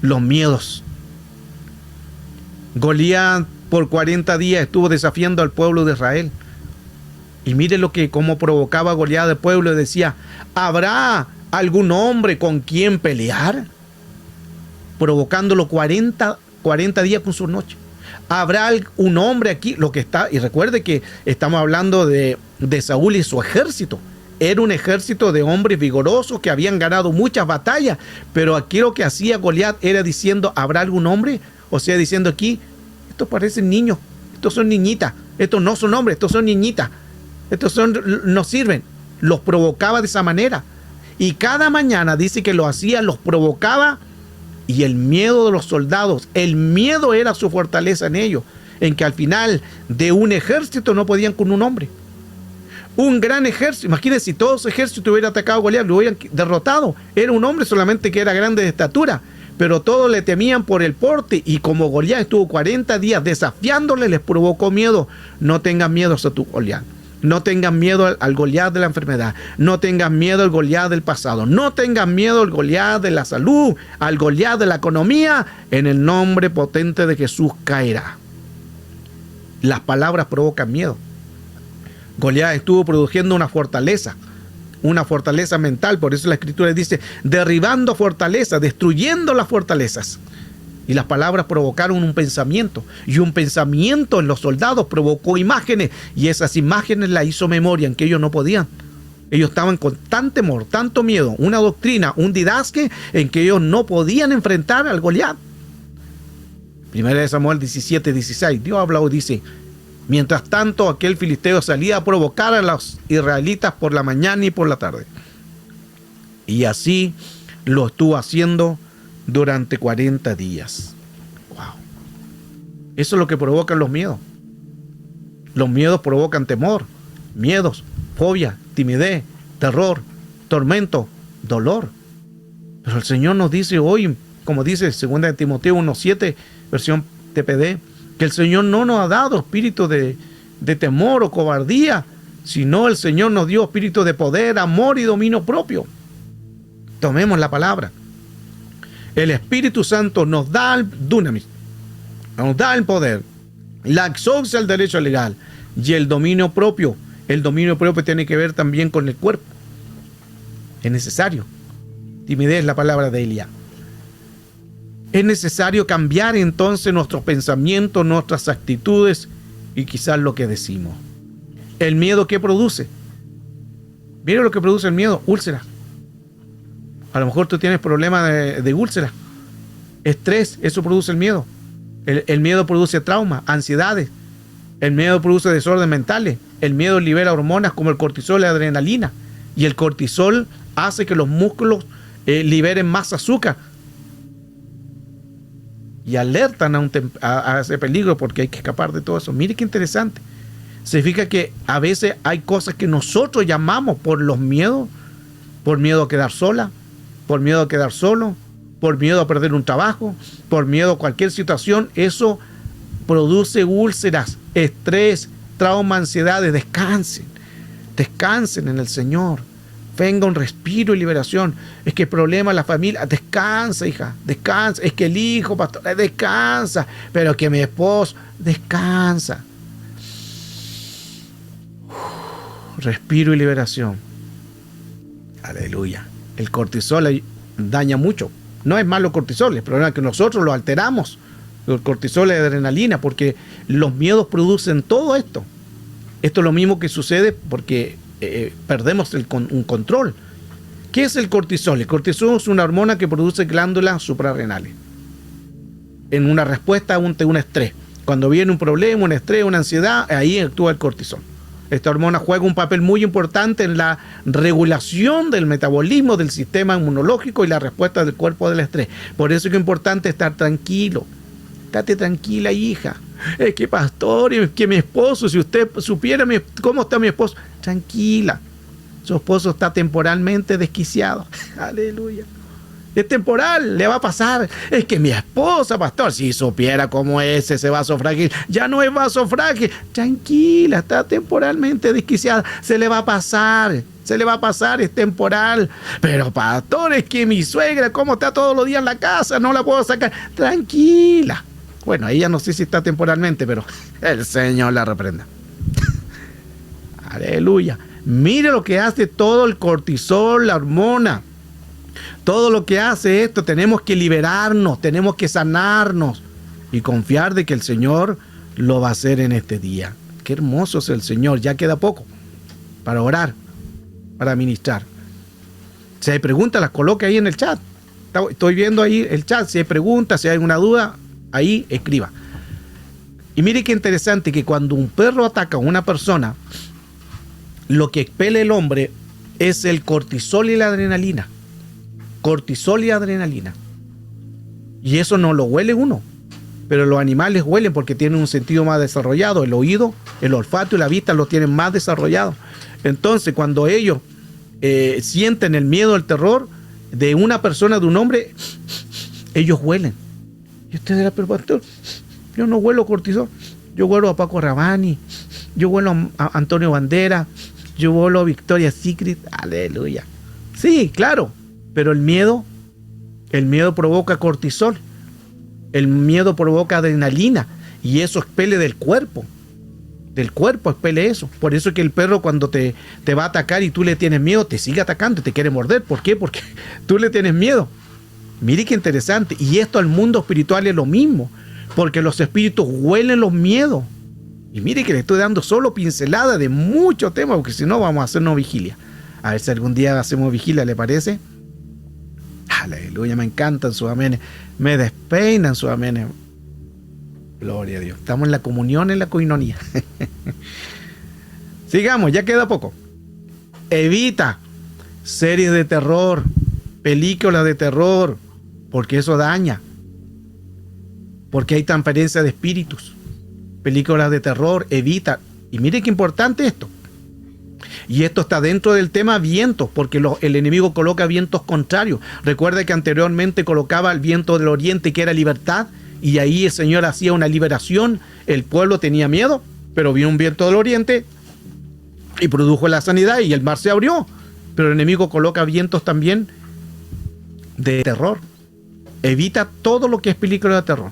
Speaker 1: Los miedos. Goliat por 40 días estuvo desafiando al pueblo de Israel. Y mire cómo provocaba Goliat al pueblo y decía, ¿habrá algún hombre con quien pelear? Provocándolo 40 días con sus noches. ¿Habrá un hombre aquí? Y recuerde que estamos hablando de Saúl y su ejército. Era un ejército de hombres vigorosos que habían ganado muchas batallas. Pero aquí lo que hacía Goliat era diciendo, ¿habrá algún hombre? O sea, diciendo aquí, estos parecen niños, estos son niñitas, estos no son hombres, estos son niñitas, no sirven. Los provocaba de esa manera. Y cada mañana dice que lo hacía, los provocaba. Y el miedo de los soldados, el miedo era su fortaleza en ellos, en que al final de un ejército no podían con un hombre. Un gran ejército, imagínense si todo ese ejército hubiera atacado a Goliat, lo hubieran derrotado. Era un hombre solamente que era grande de estatura, pero todos le temían por el porte. Y como Goliat estuvo 40 días desafiándole, les provocó miedo. No tengan miedo a tu Goliat. No tengan miedo al Goliat de la enfermedad. No tengan miedo al Goliat del pasado. No tengan miedo al Goliat de la salud, al Goliat de la economía. En el nombre potente de Jesús caerá. Las palabras provocan miedo. Goliat estuvo produciendo una fortaleza mental. Por eso la Escritura dice, derribando fortalezas, destruyendo las fortalezas. Y las palabras provocaron un pensamiento. Y un pensamiento en los soldados provocó imágenes. Y esas imágenes las hizo memoria en que ellos no podían. Ellos estaban con tan temor, tanto miedo, una doctrina, un didasque en que ellos no podían enfrentar al Goliat. 1 Samuel 17:16. Dios habla y dice, mientras tanto aquel filisteo salía a provocar a los israelitas por la mañana y por la tarde. Y así lo estuvo haciendo durante 40 días. Wow. Eso es lo que provocan los miedos. Los miedos provocan temor, miedos, fobia, timidez, terror, tormento, dolor. Pero el Señor nos dice hoy, como dice 2 Timoteo 1:7, versión TPD, que el Señor no nos ha dado espíritu de temor o cobardía, sino el Señor nos dio espíritu de poder, amor y dominio propio. Tomemos la palabra. El Espíritu Santo nos da el dunamis, nos da el poder, la exaucia el derecho legal y el dominio propio. El dominio propio tiene que ver también con el cuerpo. Es necesario. Timidez es la palabra de Elia. Es necesario cambiar entonces nuestros pensamientos, nuestras actitudes y quizás lo que decimos. ¿El miedo qué produce? Mira lo que produce el miedo: úlcera. A lo mejor tú tienes problemas de úlcera. Estrés, eso produce el miedo. El miedo produce trauma, ansiedades. El miedo produce desórdenes mentales. El miedo libera hormonas como el cortisol y la adrenalina. Y el cortisol hace que los músculos liberen más azúcar. Y alertan a ese peligro, porque hay que escapar de todo eso. Mire qué interesante. Significa que a veces hay cosas que nosotros llamamos por los miedos. Por miedo a quedar sola, por miedo a quedar solo, por miedo a perder un trabajo, por miedo a cualquier situación. Eso produce úlceras, estrés, trauma, ansiedades. Descansen en el Señor. Venga un respiro y liberación. Es que el problema es la familia. Descansa, hija, descansa. Es que el hijo, pastor, descansa. Pero que mi esposo, descansa. Respiro y liberación. Aleluya. El cortisol daña mucho. No es malo el cortisol, el problema es que nosotros lo alteramos. El cortisol es adrenalina, porque los miedos producen todo esto. Esto es lo mismo que sucede porque perdemos un control. ¿Qué es el cortisol? El cortisol es una hormona que produce glándulas suprarrenales en una respuesta ante un estrés. Cuando viene un problema, un estrés, una ansiedad, ahí actúa el cortisol. Esta hormona juega un papel muy importante en la regulación del metabolismo del sistema inmunológico y la respuesta del cuerpo del estrés. Por eso es que es importante estar tranquilo. Estate tranquila, hija. Es que, pastor, es que mi esposo, si usted supiera cómo está mi esposo, tranquila. Su esposo está temporalmente desquiciado. Aleluya. Es temporal, le va a pasar. Es que mi esposa, pastor, si supiera cómo es ese vaso frágil, ya no es vaso frágil. Tranquila, está temporalmente desquiciada. Se le va a pasar, es temporal. Pero, pastor, es que mi suegra, ¿cómo está todos los días en la casa? No la puedo sacar. Tranquila. Bueno, ella no sé si está temporalmente, pero el Señor la reprenda. Aleluya. Mire lo que hace todo el cortisol, la hormona. Todo lo que hace esto, tenemos que liberarnos, tenemos que sanarnos y confiar de que el Señor lo va a hacer en este día. Qué hermoso es el Señor. Ya queda poco para orar, para ministrar. Si hay preguntas, las coloque ahí en el chat. Estoy viendo ahí el chat. Si hay preguntas, si hay alguna duda, ahí escriba. Y mire qué interesante, que cuando un perro ataca a una persona, lo que expele el hombre es el cortisol y la adrenalina. Cortisol y adrenalina. Y eso no lo huele uno, pero los animales huelen porque tienen un sentido más desarrollado. El oído, el olfato y la vista lo tienen más desarrollados. Entonces, cuando ellos sienten el miedo, el terror de una persona, de un hombre, ellos huelen. Y usted dirá, pero pastor, yo no huelo cortisol. Yo huelo a Paco Rabanne, yo huelo a Antonio Bandera, yo huelo a Victoria's Secret. Aleluya. Sí, claro. Pero el miedo provoca cortisol, el miedo provoca adrenalina, y eso expele del cuerpo expele eso. Por eso es que el perro, cuando te va a atacar y tú le tienes miedo, te sigue atacando, te quiere morder. ¿Por qué? Porque tú le tienes miedo. Mire qué interesante. Y esto al mundo espiritual es lo mismo, porque los espíritus huelen los miedos. Y mire que le estoy dando solo pincelada de muchos temas, porque si no vamos a hacernos vigilia. A ver si algún día hacemos vigilia, ¿le parece? Aleluya, me encantan sus amenes, me despeinan sus amenes. Gloria a Dios. Estamos en la comunión, en la coinonía. Sigamos, ya queda poco. Evita series de terror, películas de terror, porque eso daña. Porque hay transferencia de espíritus. Películas de terror, evita. Y mire qué importante esto. Y esto está dentro del tema vientos, porque el enemigo coloca vientos contrarios. Recuerda que anteriormente colocaba el viento del oriente, que era libertad, y ahí el Señor hacía una liberación. El pueblo tenía miedo, pero vino un viento del oriente y produjo la sanidad y el mar se abrió. Pero el enemigo coloca vientos también de terror. Evita todo lo que es película de terror.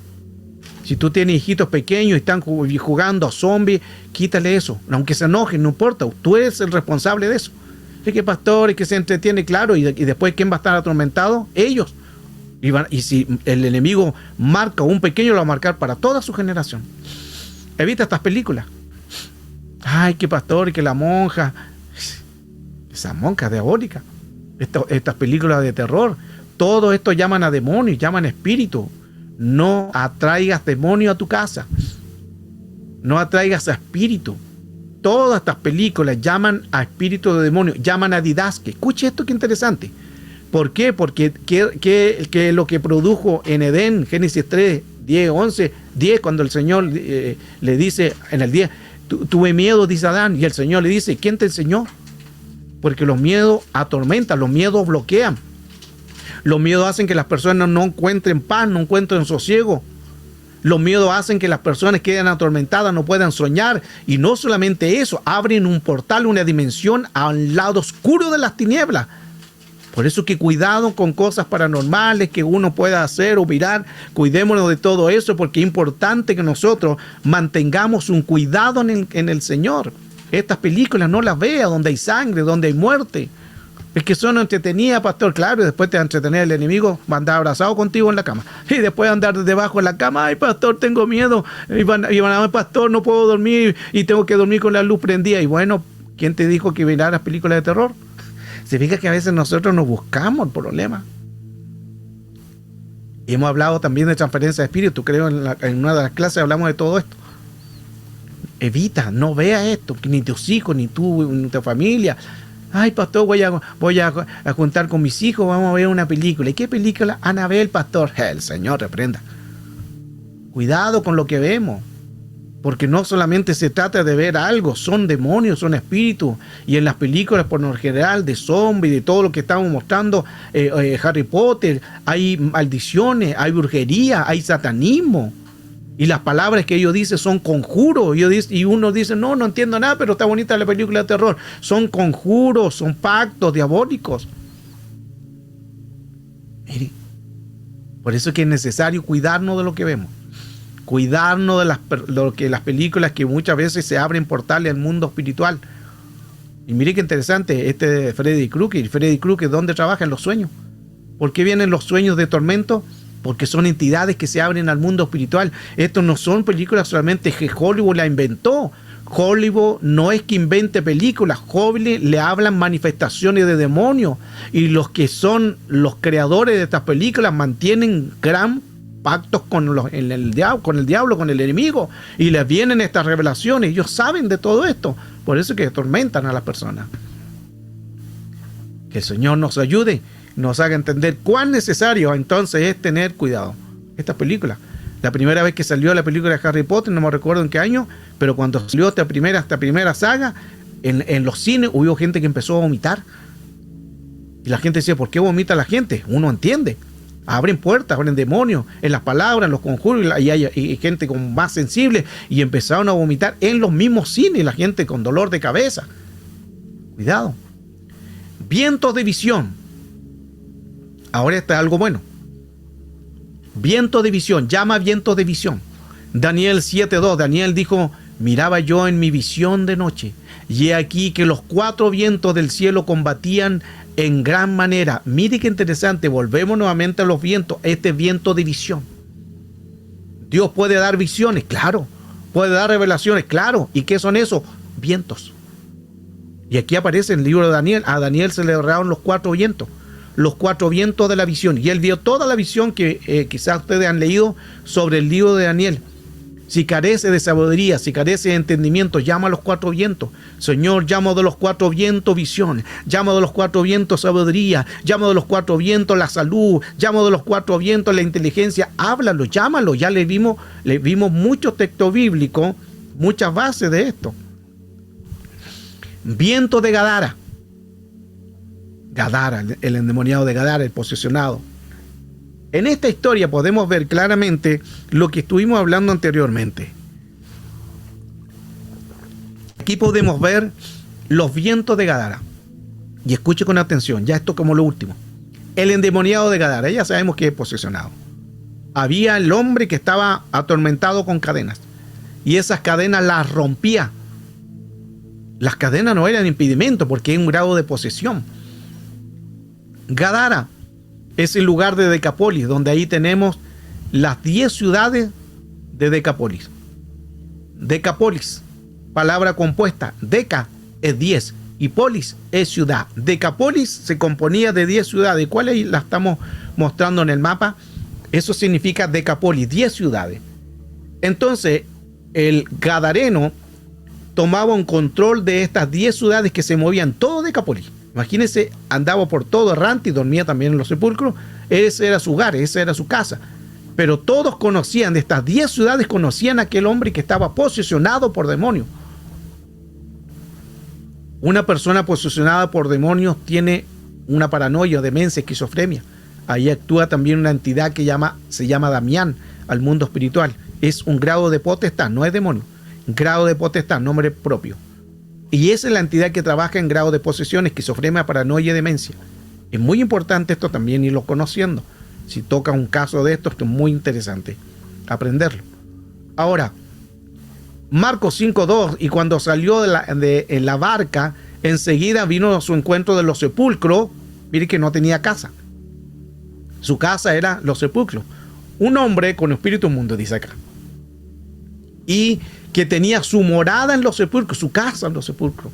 Speaker 1: Si tú tienes hijitos pequeños y están jugando a zombies, quítale eso. Aunque se enojen, no importa. Tú eres el responsable de eso. Es que pastor, es que se entretiene, claro. Y después, ¿quién va a estar atormentado? Ellos. Y si el enemigo marca un pequeño, lo va a marcar para toda su generación. Evita estas películas. Ay, que pastor, que la monja. Esa monja diabólica. Estas películas de terror. Todo esto llaman a demonios, llaman a espíritu. No atraigas demonio a tu casa. No atraigas a espíritu. Todas estas películas llaman a espíritu de demonio, llaman a didasque. Escuche esto, qué interesante. ¿Por qué? Porque que lo que produjo en Edén, Génesis 3, 10, 11, 10, cuando el Señor le dice en el 10, tuve miedo, dice Adán, y el Señor le dice, ¿quién te enseñó? Porque los miedos atormentan, los miedos bloquean. Los miedos hacen que las personas no encuentren paz, no encuentren sosiego. Los miedos hacen que las personas queden atormentadas, no puedan soñar. Y no solamente eso, abren un portal, una dimensión al lado oscuro de las tinieblas. Por eso que cuidado con cosas paranormales que uno pueda hacer o mirar. Cuidémonos de todo eso, porque es importante que nosotros mantengamos un cuidado en el Señor. Estas películas no las vea donde hay sangre, donde hay muerte. Es que son entretenidas, pastor, claro, y después te va a entretener el enemigo, va a andar abrazado contigo en la cama. Y después andar debajo de la cama, ay, pastor, tengo miedo. Y van a ver, pastor, no puedo dormir y tengo que dormir con la luz prendida. Y bueno, ¿quién te dijo que miraras películas de terror? Se fija que a veces nosotros nos buscamos el problema. Y hemos hablado también de transferencia de espíritu, creo en una de las clases hablamos de todo esto. Evita, no veas esto, ni tus hijos, ni tu familia. Ay, pastor, voy a juntar con mis hijos, vamos a ver una película. ¿Y qué película? Anabel, pastor. El Señor reprenda. Cuidado con lo que vemos, porque no solamente se trata de ver algo, son demonios, son espíritus. Y en las películas, por lo general, de zombies, de todo lo que estamos mostrando, Harry Potter, hay maldiciones, hay brujería, hay satanismo. Y las palabras que ellos dicen son conjuros. Y uno dice, no entiendo nada, pero está bonita la película de terror. Son conjuros, son pactos diabólicos. Mire, por eso es que es necesario cuidarnos de lo que vemos. Cuidarnos de las películas que muchas veces se abren portales al mundo espiritual. Y mire qué interesante, este de Freddy Krueger. Freddy Krueger, ¿dónde trabaja? En los sueños. ¿Por qué vienen los sueños de tormento? Porque son entidades que se abren al mundo espiritual. Estos no son películas solamente que Hollywood la inventó. Hollywood no es que invente películas. Hollywood le hablan manifestaciones de demonios. Y los que son los creadores de estas películas mantienen gran pactos con el diablo, con el enemigo. Y les vienen estas revelaciones. Ellos saben de todo esto. Por eso es que atormentan a las personas. Que el Señor nos ayude, nos haga entender cuán necesario entonces es tener cuidado. Esta película, la primera vez que salió la película de Harry Potter, no me recuerdo en qué año, pero cuando salió esta primera saga, en los cines hubo gente que empezó a vomitar. Y la gente decía, ¿por qué vomita la gente? Uno entiende. Abren puertas, abren demonios en las palabras, en los conjuros, y hay gente con más sensible, y empezaron a vomitar en los mismos cines, la gente con dolor de cabeza. Cuidado. Vientos de visión. Ahora está algo bueno. Viento de visión, llama viento de visión. Daniel 7:2, Daniel dijo, miraba yo en mi visión de noche, y he aquí que los 4 vientos del cielo combatían en gran manera. Mire qué interesante, volvemos nuevamente a los vientos, este viento de visión. Dios puede dar visiones, claro. Puede dar revelaciones, claro. ¿Y qué son esos? Vientos. Y aquí aparece en el libro de Daniel, a Daniel se le revelaron los 4 vientos. Los 4 vientos de la visión. Y él vio toda la visión que quizás ustedes han leído sobre el libro de Daniel. Si carece de sabiduría, si carece de entendimiento, llama a los 4 vientos. Señor, llamo de los 4 vientos visión. Llamo de los 4 vientos sabiduría. Llamo de los 4 vientos la salud. Llamo de los 4 vientos la inteligencia. Háblalo, llámalo. Ya le vimos muchos textos bíblicos, muchas bases de esto. Viento de Gadara. Gadara, el endemoniado de Gadara, el posesionado. En esta historia podemos ver claramente lo que estuvimos hablando anteriormente. Aquí podemos ver los vientos de Gadara. Y escuche con atención, ya esto como lo último. El endemoniado de Gadara, ya sabemos que es posesionado. Había el hombre que estaba atormentado con cadenas. Y esas cadenas las rompía. Las cadenas no eran impedimento porque es un grado de posesión. Gadara es el lugar de Decápolis, donde ahí tenemos las 10 ciudades de Decápolis. Decápolis, palabra compuesta. Deca es 10 y polis es ciudad. Decápolis se componía de 10 ciudades. ¿Cuáles la estamos mostrando en el mapa? Eso significa Decápolis, 10 ciudades. Entonces, el gadareno tomaba un control de estas 10 ciudades que se movían todo Decápolis. Imagínense, andaba por todo errante y dormía también en los sepulcros. Ese era su hogar, esa era su casa. Pero todos conocían, de estas 10 ciudades, conocían a aquel hombre que estaba posesionado por demonios. Una persona posesionada por demonios tiene una paranoia, demencia, esquizofrenia. Ahí actúa también una entidad que se llama Damián al mundo espiritual. Es un grado de potestad, no es demonio. Grado de potestad, nombre propio. Y esa es la entidad que trabaja en grado de posesión, esquizofrenia, paranoia y demencia. Es muy importante esto también irlo conociendo. Si toca un caso de esto, esto es muy interesante aprenderlo. Ahora, Marcos 5:2, y cuando salió en la barca, enseguida vino a su encuentro de los sepulcros. Mire que no tenía casa. Su casa era los sepulcros. Un hombre con espíritu inmundo, dice acá. Y que tenía su morada en los sepulcros, su casa en los sepulcros.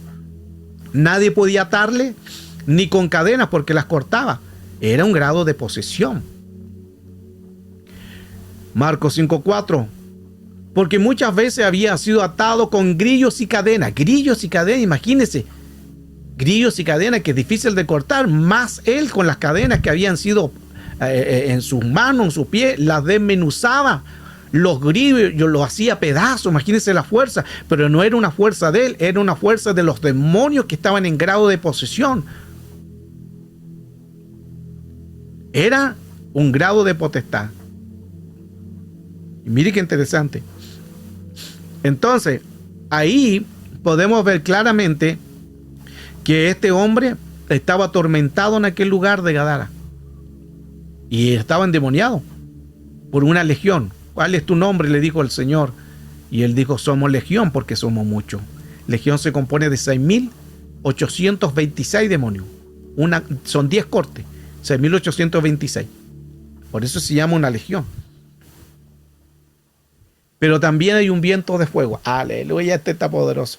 Speaker 1: Nadie podía atarle ni con cadenas porque las cortaba. Era un grado de posesión. Marcos 5:4. Porque muchas veces había sido atado con grillos y cadenas. Grillos y cadenas, imagínense. Grillos y cadenas que es difícil de cortar. Más él con las cadenas que habían sido en sus manos, en sus pies, las desmenuzaba. Los grillos los hacía pedazos. Imagínense la fuerza. Pero no era una fuerza de él, era una fuerza de los demonios que estaban en grado de posesión. Era un grado de potestad. Y mire qué interesante. Entonces, ahí podemos ver claramente que este hombre estaba atormentado en aquel lugar de Gadara. Y estaba endemoniado por una legión. ¿Cuál es tu nombre?, le dijo el Señor. Y él dijo, somos legión porque somos muchos. Legión se compone de 6.826 demonios. Son 10 cortes, 6.826. Por eso se llama una legión. Pero también hay un viento de fuego. Aleluya, este está poderoso.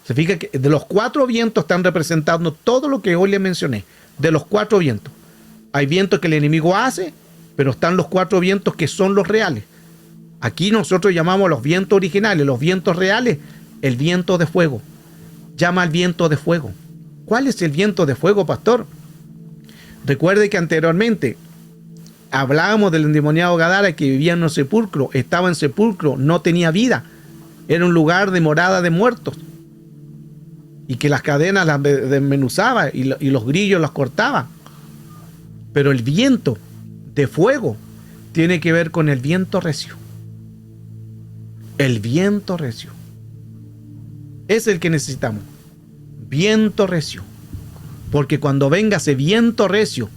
Speaker 1: Se fija que de los 4 vientos están representando todo lo que hoy le mencioné. De los 4 vientos. Hay vientos que el enemigo hace, pero están los 4 vientos que son los reales. Aquí nosotros llamamos los vientos originales, los vientos reales, el viento de fuego. Llama al viento de fuego. ¿Cuál es el viento de fuego, pastor? Recuerde que anteriormente hablábamos del endemoniado Gadara que vivía en un sepulcro, estaba en sepulcro, no tenía vida. Era un lugar de morada de muertos. Y que las cadenas las desmenuzaba y los grillos las cortaba. Pero el viento de fuego tiene que ver con el viento recio. El viento recio. Es el que necesitamos. Viento recio. Porque cuando venga ese viento recio,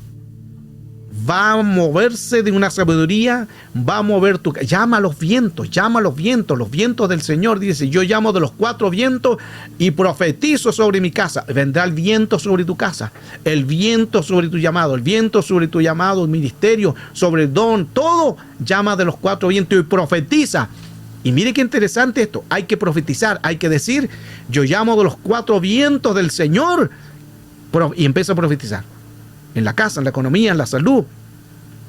Speaker 1: va a moverse de una sabiduría, va a mover tu... Llama a los vientos los vientos del Señor. Dice, yo llamo de los 4 vientos y profetizo sobre mi casa. Vendrá el viento sobre tu casa, el viento sobre tu llamado, el viento sobre tu llamado, el ministerio, sobre el don, todo llama de los 4 vientos y profetiza. Y mire qué interesante esto, hay que profetizar, hay que decir, yo llamo de los 4 vientos del Señor, y empieza a profetizar. En la casa, en la economía, en la salud.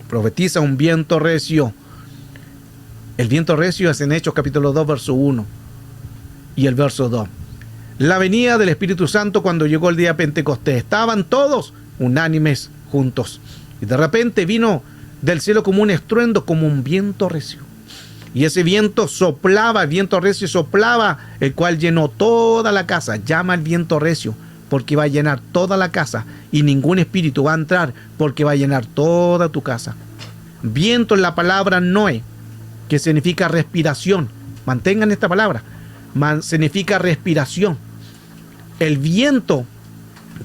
Speaker 1: Profetiza un viento recio. El viento recio es en Hechos capítulo 2, verso 1 y el verso 2. La venida del Espíritu Santo cuando llegó el día de Pentecostés. Estaban todos unánimes juntos. Y de repente vino del cielo como un estruendo, como un viento recio. Y ese viento soplaba, el viento recio soplaba, el cual llenó toda la casa. Llama al viento recio, porque va a llenar toda la casa. Y ningún espíritu va a entrar, porque va a llenar toda tu casa. Viento en la palabra Noé, que significa respiración. Mantengan esta palabra. Significa respiración. El viento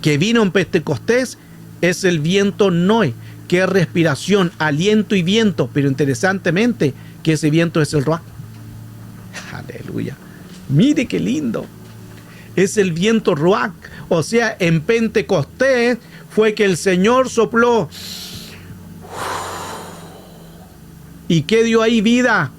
Speaker 1: que vino en Pentecostés es el viento Noé, que es respiración, aliento y viento. Pero interesantemente, que ese viento es el ruach. Aleluya. Mire qué lindo. Es el viento ruach. O sea, en Pentecostés fue que el Señor sopló. ¿Y qué dio ahí? Vida.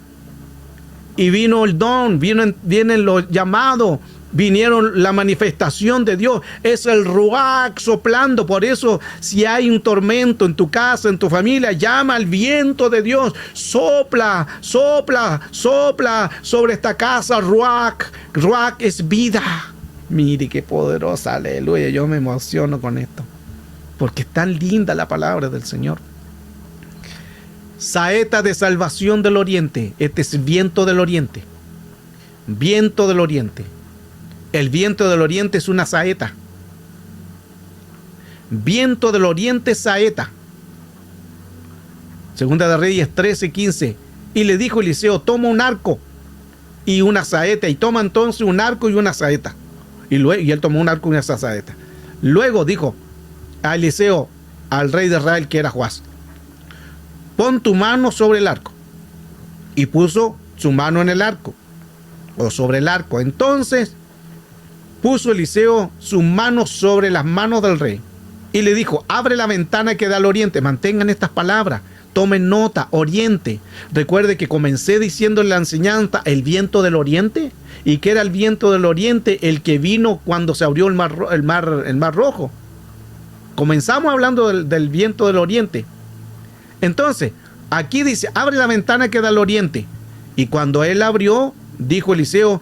Speaker 1: Y vino el don, vienen los llamados, vinieron la manifestación de Dios. Es el ruach soplando. Por eso, si hay un tormento en tu casa, en tu familia, llama al viento de Dios. Sopla, sopla, sopla sobre esta casa. Ruach, ruach es vida. Mire qué poderosa, aleluya. Yo me emociono con esto, porque es tan linda la palabra del Señor. Saeta de salvación del oriente. Este es viento del oriente. Viento del oriente. El viento del oriente es una saeta. Viento del oriente, saeta. Segunda de Reyes 13:15. Y le dijo Eliseo: toma un arco y una saeta. Y toma entonces un arco y una saeta. Y él tomó un arco y una saeta. Luego dijo a Eliseo, al rey de Israel, que era Joás: pon tu mano sobre el arco. Y puso su mano en el arco, o sobre el arco. Entonces puso Eliseo su mano sobre las manos del rey y le dijo: abre la ventana que da al oriente. Mantengan estas palabras, tomen nota. Oriente. Recuerde que comencé diciendo en la enseñanza el viento del oriente. ¿Y qué era el viento del oriente? El que vino cuando se abrió el mar Rojo. Comenzamos hablando del viento del oriente. Entonces, aquí dice: abre la ventana que da al oriente. Y cuando él abrió, dijo Eliseo: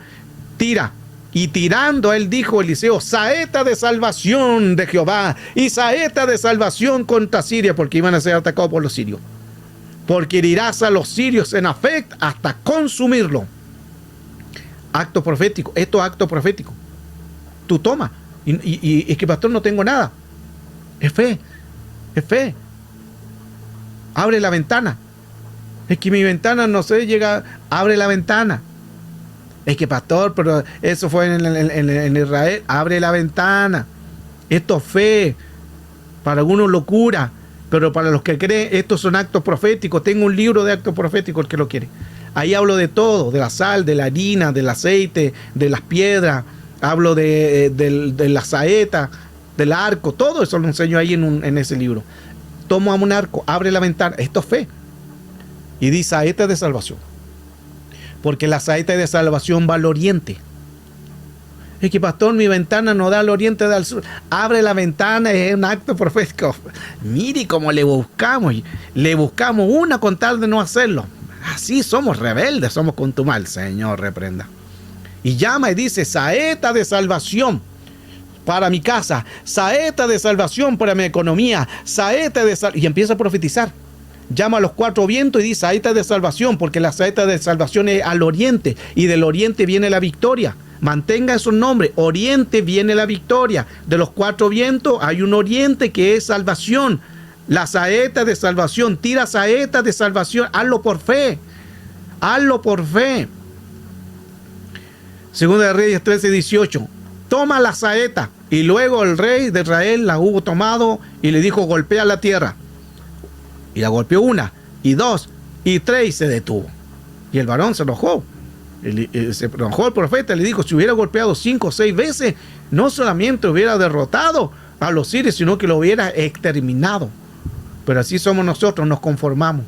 Speaker 1: tira. Y tirando, él dijo Eliseo: saeta de salvación de Jehová y saeta de salvación contra Siria, porque iban a ser atacados por los sirios. Porque herirás a los sirios en Afec hasta consumirlo. Acto profético. Esto es acto profético. Tú toma. Y es que, pastor, no tengo nada. Es fe. Es fe. Abre la ventana. Es que mi ventana no sé, llega. Abre la ventana. Es que, pastor, pero eso fue en Israel. Abre la ventana. Esto es fe. Para algunos locura, pero para los que creen, estos son actos proféticos. Tengo un libro de actos proféticos, el que lo quiere. Ahí hablo de todo, de la sal, de la harina, del aceite, de las piedras. Hablo de la saeta, del arco. Todo eso lo enseño ahí en ese libro. Toma un arco, abre la ventana. Esto es fe. Y dice saeta de salvación. Porque la saeta de salvación va al oriente. Es que, pastor, mi ventana no da al oriente, da al sur. Abre la ventana, es un acto profético. Mire cómo le buscamos una con tal de no hacerlo. Así somos rebeldes, somos contumaces. Señor, reprenda. Y llama y dice: saeta de salvación para mi casa, saeta de salvación para mi economía, saeta de salvación. Y empieza a profetizar. Llama a los cuatro vientos y dice: saeta de salvación, porque la saeta de salvación es al oriente, y del oriente viene la victoria. Mantenga esos nombres. Oriente viene la victoria. De los cuatro vientos hay un oriente que es salvación. La saeta de salvación. Tira saeta de salvación. Hazlo por fe. Hazlo por fe. Segunda de Reyes 13:18. Toma la saeta. Y luego el rey de Israel la hubo tomado y le dijo: golpea la tierra. Y la golpeó una, y dos, y tres, y se detuvo. Y el varón se enojó. Se enojó el profeta, le dijo: si hubiera golpeado 5 o 6 veces, no solamente hubiera derrotado a los sirios, sino que lo hubiera exterminado. Pero así somos nosotros, nos conformamos.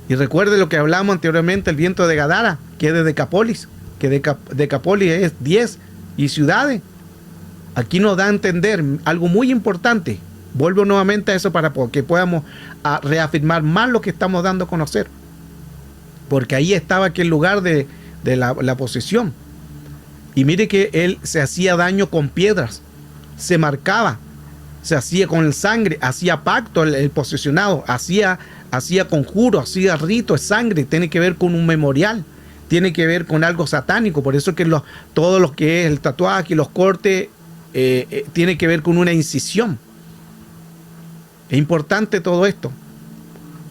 Speaker 1: Y recuerde lo que hablamos anteriormente, el viento de Gadara, que es de Decápolis, que Decápolis es 10 y ciudades. Aquí nos da a entender algo muy importante. Vuelvo nuevamente a eso para que podamos reafirmar más lo que estamos dando a conocer. Porque ahí estaba aquel lugar de la posesión. Y mire que él se hacía daño con piedras. Se marcaba. se hacía con sangre, hacía pacto el posesionado, hacía conjuro, hacía rito, es sangre, tiene que ver con un memorial, tiene que ver con algo satánico. Por eso que todo lo que es el tatuaje y los cortes tiene que ver con una incisión. Es importante todo esto.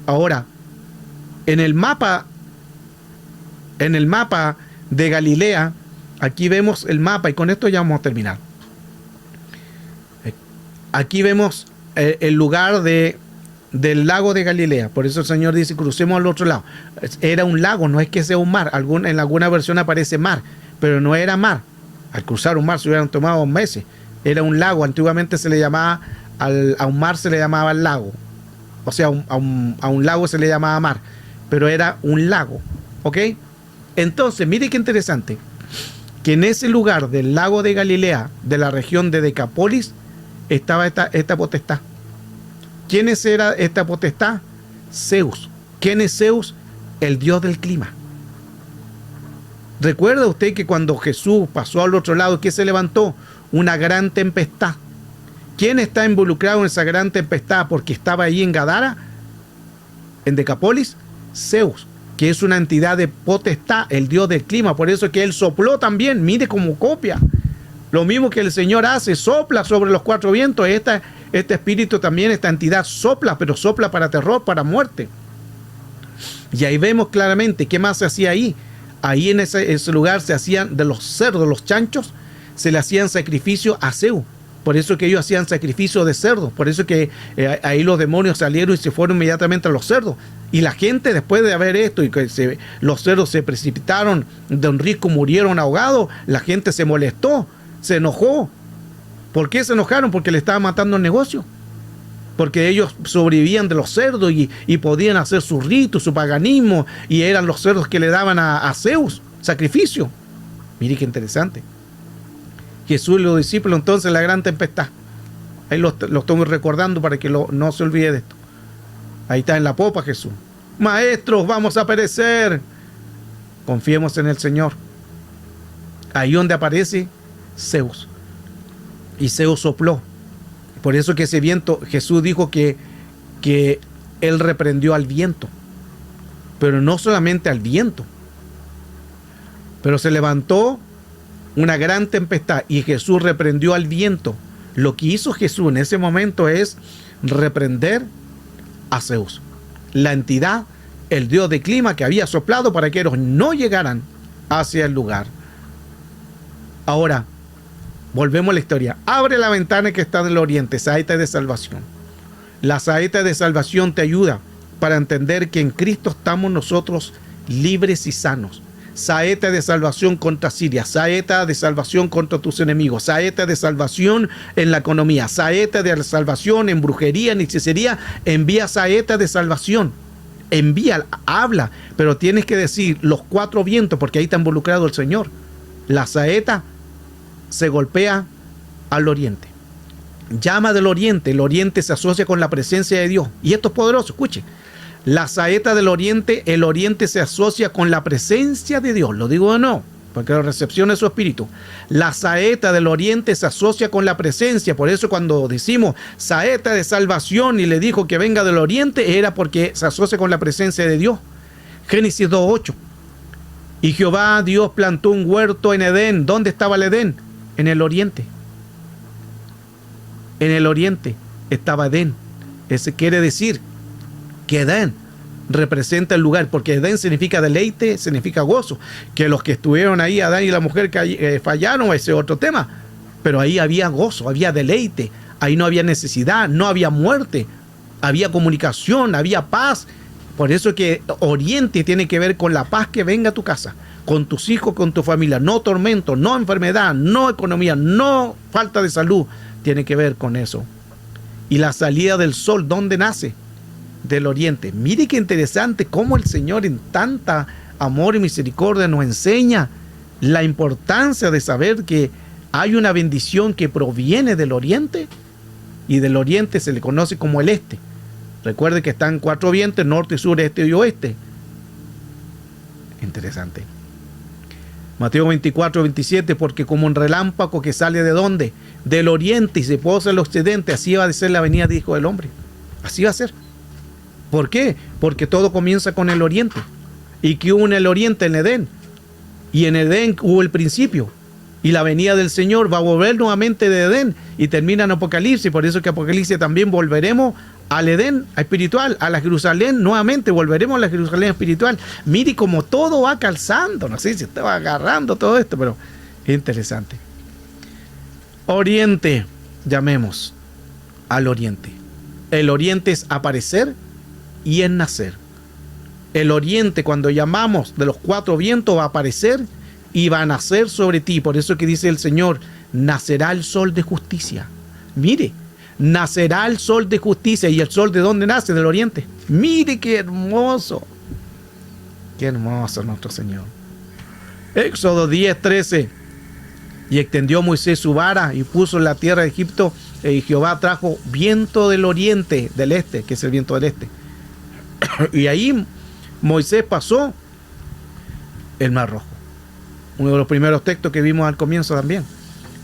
Speaker 1: Ahora, en el mapa de Galilea, aquí vemos el mapa, y con esto ya vamos a terminar. Aquí vemos el lugar del lago de Galilea. Por eso el Señor dice, crucemos al otro lado. Era un lago, no es que sea un mar. En alguna versión aparece mar, pero no era mar. Al cruzar un mar se hubieran tomado meses. Era un lago. Antiguamente se le llamaba, a un mar se le llamaba lago. O sea, a un lago se le llamaba mar, pero era un lago. ¿Ok? Entonces, mire qué interesante, que en ese lugar del lago de Galilea, de la región de Decápolis, estaba esta potestad. ¿Quién era esta potestad? Zeus. ¿Quién es Zeus? El dios del clima. ¿Recuerda usted que cuando Jesús pasó al otro lado, ¿qué se levantó? Una gran tempestad. ¿Quién está involucrado en esa gran tempestad porque estaba ahí en Gadara? En Decápolis, Zeus, que es una entidad de potestad, el dios del clima. Por eso que él sopló también, mire como copia. Lo mismo que el Señor hace, sopla sobre los cuatro vientos. Este espíritu también, esta entidad sopla, pero sopla para terror, para muerte. Y ahí vemos claramente qué más se hacía ahí. Ahí en ese lugar se hacían de los cerdos, los chanchos, se le hacían sacrificio a Zeus. Por eso que ellos hacían sacrificio de cerdos. Por eso que ahí los demonios salieron y se fueron inmediatamente a los cerdos. Y la gente, después de haber esto y que los cerdos se precipitaron de un risco, murieron ahogados, la gente se molestó, se enojó. ¿Por qué se enojaron? Porque le estaban matando el negocio. Porque ellos sobrevivían de los cerdos y podían hacer su rito, su paganismo, y eran los cerdos que le daban a Zeus sacrificio. Mire qué interesante. Jesús y los discípulos entonces la gran tempestad. Ahí lo estoy recordando para que no se olvide de esto. Ahí está en la popa Jesús. Maestros, vamos a perecer. Confiemos en el Señor. Ahí donde aparece Zeus. Y Zeus sopló. Por eso que ese viento, Jesús dijo que él reprendió al viento. Pero no solamente al viento. Pero se levantó una gran tempestad y Jesús reprendió al viento. Lo que hizo Jesús en ese momento es reprender a Zeus, la entidad, el dios de clima que había soplado para que ellos no llegaran hacia el lugar. Ahora, volvemos a la historia. Abre la ventana que está del oriente, saeta de salvación. La saeta de salvación te ayuda para entender que en Cristo estamos nosotros libres y sanos. Saeta de salvación contra Siria, saeta de salvación contra tus enemigos, saeta de salvación en la economía, saeta de salvación en brujería, en hechicería. Envía saeta de salvación, envía, habla, pero tienes que decir los cuatro vientos porque ahí está involucrado el Señor. La saeta se golpea al oriente, llama del oriente, el oriente se asocia con la presencia de Dios y esto es poderoso, escuche. La saeta del oriente, el oriente se asocia con la presencia de Dios. Lo digo o no, porque la recepción es su espíritu. La saeta del oriente se asocia con la presencia. Por eso cuando decimos saeta de salvación y le dijo que venga del oriente, era porque se asocia con la presencia de Dios. Génesis 2:8. Y Jehová Dios plantó un huerto en Edén. ¿Dónde estaba el Edén? En el oriente. En el oriente estaba Edén. Ese quiere decir que Edén representa el lugar, porque Edén significa deleite, significa gozo. Que los que estuvieron ahí, Adán y la mujer que fallaron, ese otro tema, pero ahí había gozo, había deleite, ahí no había necesidad, no había muerte, había comunicación, había paz. Por eso que oriente tiene que ver con la paz que venga a tu casa, con tus hijos, con tu familia. No tormento, no enfermedad, no economía, no falta de salud, tiene que ver con eso. Y la salida del sol, ¿dónde nace? Del oriente. Mire qué interesante cómo el Señor en tanta amor y misericordia nos enseña la importancia de saber que hay una bendición que proviene del oriente, y del oriente se le conoce como el este. Recuerde que están cuatro vientos: norte, sur, este y oeste. Interesante. Mateo 24:27, porque como un relámpago que sale ¿de dónde? del oriente y se posa el occidente, así va a ser la venida del Hijo del Hombre. Así va a ser. ¿Por qué? Porque todo comienza con el oriente. ¿Y que hubo en el oriente? En Edén. Y en Edén hubo el principio. Y la venida del Señor va a volver nuevamente de Edén y termina en Apocalipsis. Por eso que Apocalipsis también volveremos al Edén espiritual, a la Jerusalén nuevamente, volveremos a la Jerusalén espiritual. Mire cómo todo va calzando. No sé si estaba agarrando todo esto, pero es interesante. Oriente, llamemos al oriente. El oriente es aparecer y es nacer. El oriente, cuando llamamos de los cuatro vientos, va a aparecer y va a nacer sobre ti. Por eso que dice el Señor, nacerá el sol de justicia. Mire, nacerá el sol de justicia. ¿Y el sol de dónde nace? Del oriente. Mire qué hermoso. Qué hermoso nuestro Señor. Éxodo 10:13. Y extendió Moisés su vara y puso en la tierra de Egipto, y Jehová trajo viento del oriente, del este, que es el viento del este. Y ahí Moisés pasó el Mar Rojo. Uno de los primeros textos que vimos al comienzo también.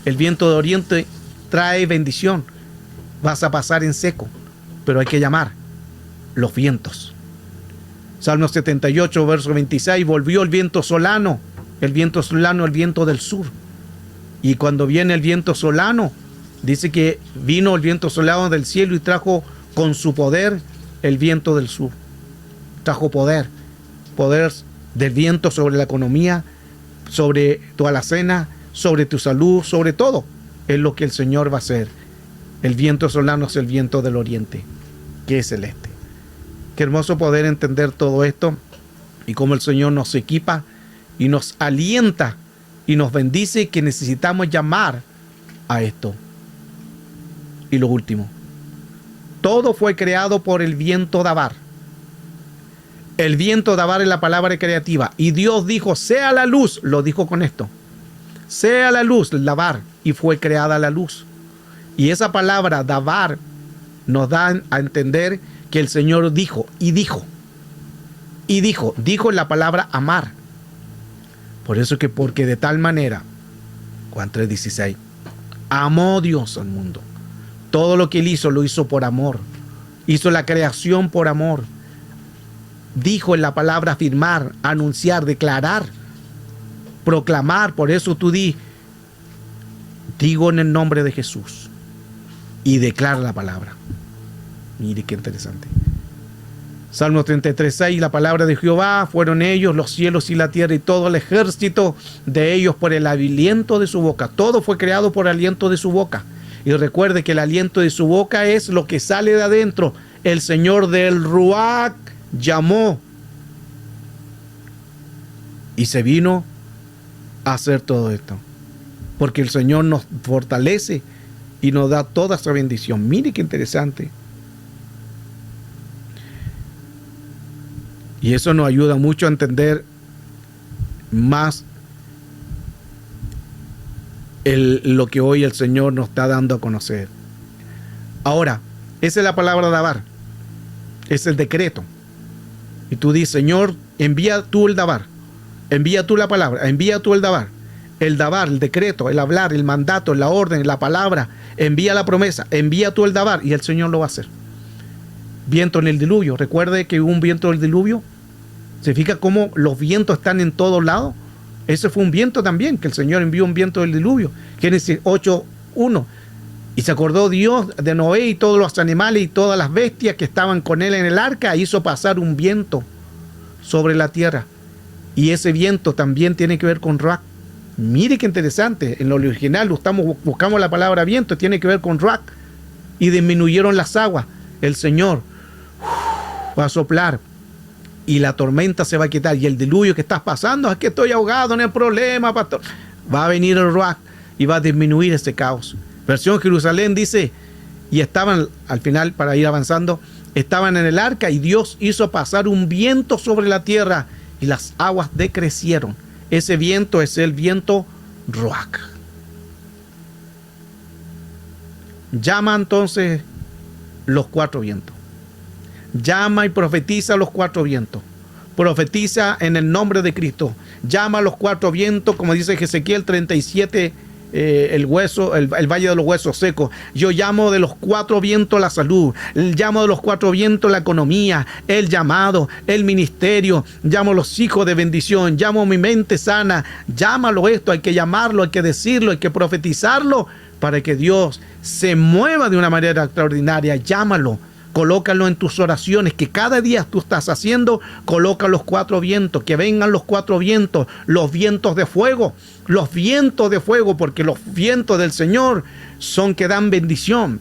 Speaker 1: El viento de oriente trae bendición. Vas a pasar en seco, pero hay que llamar los vientos. Salmo 78, verso 26, volvió el viento solano, el viento del sur. Y cuando viene el viento solano, dice que vino el viento solano del cielo y trajo con su poder el viento del sur. Trajo poder del viento sobre la economía, sobre tu alacena, sobre tu salud, sobre todo. Es lo que el Señor va a hacer. El viento solano es el viento del oriente, que es celeste. Qué hermoso poder entender todo esto y cómo el Señor nos equipa y nos alienta y nos bendice, que necesitamos llamar a esto. Y lo último, todo fue creado por el viento Dabar. El viento Dabar es la palabra creativa. Y Dios dijo, sea la luz. Lo dijo con esto. Sea la luz, Dabar. Y fue creada la luz. Y esa palabra Dabar nos da a entender que el Señor dijo. Dijo en la palabra amar. Por eso que porque de tal manera, Juan 3:16, amó Dios al mundo. Todo lo que Él hizo, lo hizo por amor. Hizo la creación por amor. Dijo en la palabra afirmar, anunciar, declarar, proclamar. Por eso tú digo en el nombre de Jesús y declara la palabra. Mire qué interesante. Salmo 33:6, la palabra de Jehová fueron ellos, los cielos y la tierra y todo el ejército de ellos por el aliento de su boca. Todo fue creado por el aliento de su boca. Y recuerde que el aliento de su boca es lo que sale de adentro. El Señor del Ruach llamó y se vino a hacer todo esto. Porque el Señor nos fortalece y nos da toda esa bendición. Mire qué interesante. Y eso nos ayuda mucho a entender más lo que hoy el Señor nos está dando a conocer. Ahora, esa es la palabra Dabar. Es el decreto. Y tú dices, Señor, envía tú el Dabar. Envía tú la palabra. Envía tú el Dabar. El Dabar, el decreto, el hablar, el mandato, la orden, la palabra. Envía la promesa. Envía tú el Dabar. Y el Señor lo va a hacer. Viento en el diluvio. Recuerde que hubo un viento del diluvio. ¿Se fija cómo los vientos están en todos lados? Ese fue un viento también, que el Señor envió un viento del diluvio. Génesis 8:1. Y se acordó Dios de Noé y todos los animales y todas las bestias que estaban con él en el arca. Hizo pasar un viento sobre la tierra. Y ese viento también tiene que ver con Ruach. Mire qué interesante. En lo original buscamos la palabra viento, tiene que ver con Ruach. Y disminuyeron las aguas. El Señor va a soplar y la tormenta se va a quitar. Y el diluvio que estás pasando, es que estoy ahogado, no hay problema, pastor. Va a venir el Ruach y va a disminuir ese caos. Versión Jerusalén dice, y estaban, al final, para ir avanzando, estaban en el arca y Dios hizo pasar un viento sobre la tierra y las aguas decrecieron. Ese viento es el viento Ruach. Llama entonces los cuatro vientos. Llama y profetiza los cuatro vientos. Profetiza en el nombre de Cristo. Llama a los cuatro vientos, como dice Ezequiel 37, el valle de los huesos secos. Yo llamo de los 4 vientos la salud, llamo de los 4 vientos la economía, el llamado, el ministerio, llamo los hijos de bendición, llamo mi mente sana. Llámalo esto, hay que llamarlo, hay que decirlo, hay que profetizarlo para que Dios se mueva de una manera extraordinaria. Llámalo. Colócalo en tus oraciones que cada día tú estás haciendo. Coloca los 4 vientos, que vengan los 4 vientos, los vientos de fuego, porque los vientos del Señor son que dan bendición.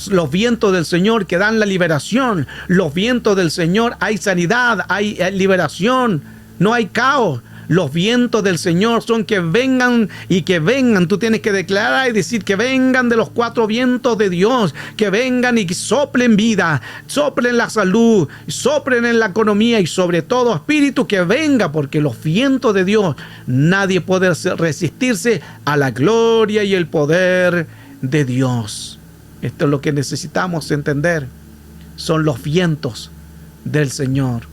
Speaker 1: Los vientos del Señor que dan la liberación. Los vientos del Señor, hay sanidad, hay liberación, no hay caos. Los vientos del Señor son que vengan y que vengan. Tú tienes que declarar y decir que vengan de los 4 vientos de Dios, que vengan y que soplen vida, soplen la salud, soplen en la economía y sobre todo espíritu que venga, porque los vientos de Dios, nadie puede resistirse a la gloria y el poder de Dios. Esto es lo que necesitamos entender. Son los vientos del Señor.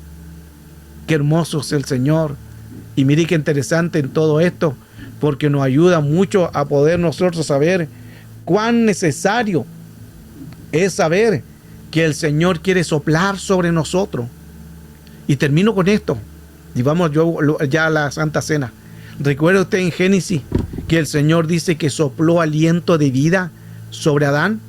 Speaker 1: Qué hermoso es el Señor. Y mire qué interesante en todo esto, porque nos ayuda mucho a poder nosotros saber cuán necesario es saber que el Señor quiere soplar sobre nosotros. Y termino con esto. Y vamos ya a la Santa Cena. ¿Recuerda usted en Génesis que el Señor dice que sopló aliento de vida sobre Adán?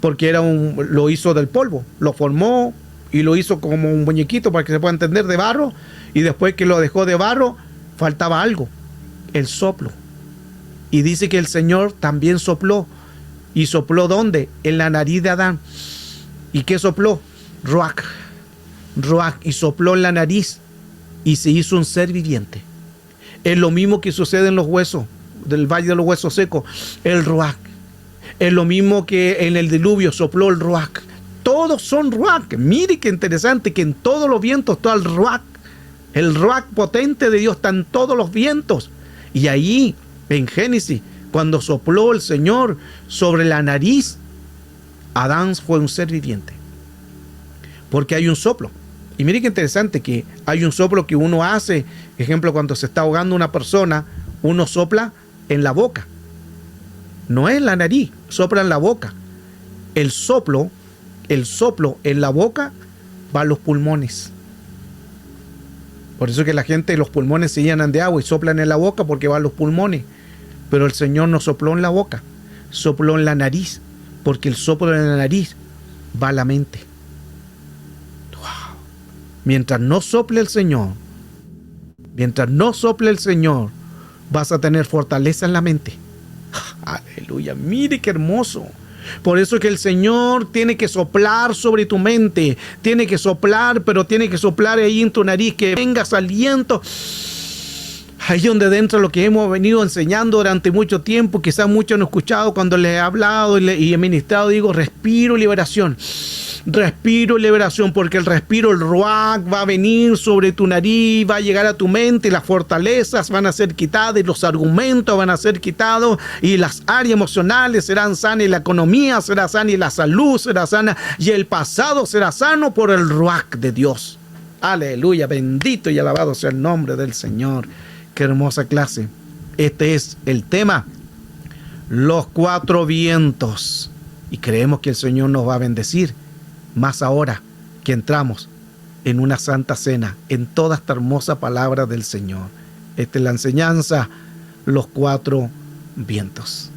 Speaker 1: Porque lo hizo del polvo, lo formó y lo hizo como un muñequito, para que se pueda entender, de barro. Y después que lo dejó de barro, faltaba algo, el soplo. Y dice que el Señor también sopló. ¿Y sopló dónde? En la nariz de Adán. ¿Y qué sopló? Ruach. Y sopló en la nariz y se hizo un ser viviente. Es lo mismo que sucede en los huesos, del valle de los huesos secos, el Ruach. Es lo mismo que en el diluvio sopló el Ruach. Todos son Ruach. Mire qué interesante que en todos los vientos está el Ruach. El Ruach potente de Dios está en todos los vientos. Y ahí, en Génesis, cuando sopló el Señor sobre la nariz, Adán fue un ser viviente. Porque hay un soplo. Y mire qué interesante que hay un soplo que uno hace. Ejemplo, cuando se está ahogando una persona, uno sopla en la boca. No es en la nariz, sopla en la boca. El soplo en la boca va a los pulmones. Por eso que la gente, los pulmones se llenan de agua y soplan en la boca porque va a los pulmones. Pero el Señor no sopló en la boca, sopló en la nariz, porque el soplo en la nariz va a la mente. Wow. Mientras no sople el Señor, vas a tener fortaleza en la mente. Aleluya, mire qué hermoso. Por eso es que el Señor tiene que soplar sobre tu mente, tiene que soplar, pero tiene que soplar ahí en tu nariz, que vengas aliento. Ahí donde dentro lo que hemos venido enseñando durante mucho tiempo, quizás muchos han escuchado cuando les he hablado y he ministrado, digo, respiro liberación, porque el respiro, el ruach, va a venir sobre tu nariz, va a llegar a tu mente, las fortalezas van a ser quitadas, y los argumentos van a ser quitados, y las áreas emocionales serán sanas, y la economía será sana, y la salud será sana, y el pasado será sano por el ruach de Dios. Aleluya, bendito y alabado sea el nombre del Señor. Qué hermosa clase. Este es el tema, los 4 vientos. Y creemos que el Señor nos va a bendecir, más ahora que entramos en una santa cena, en toda esta hermosa palabra del Señor. Esta es la enseñanza, los 4 vientos.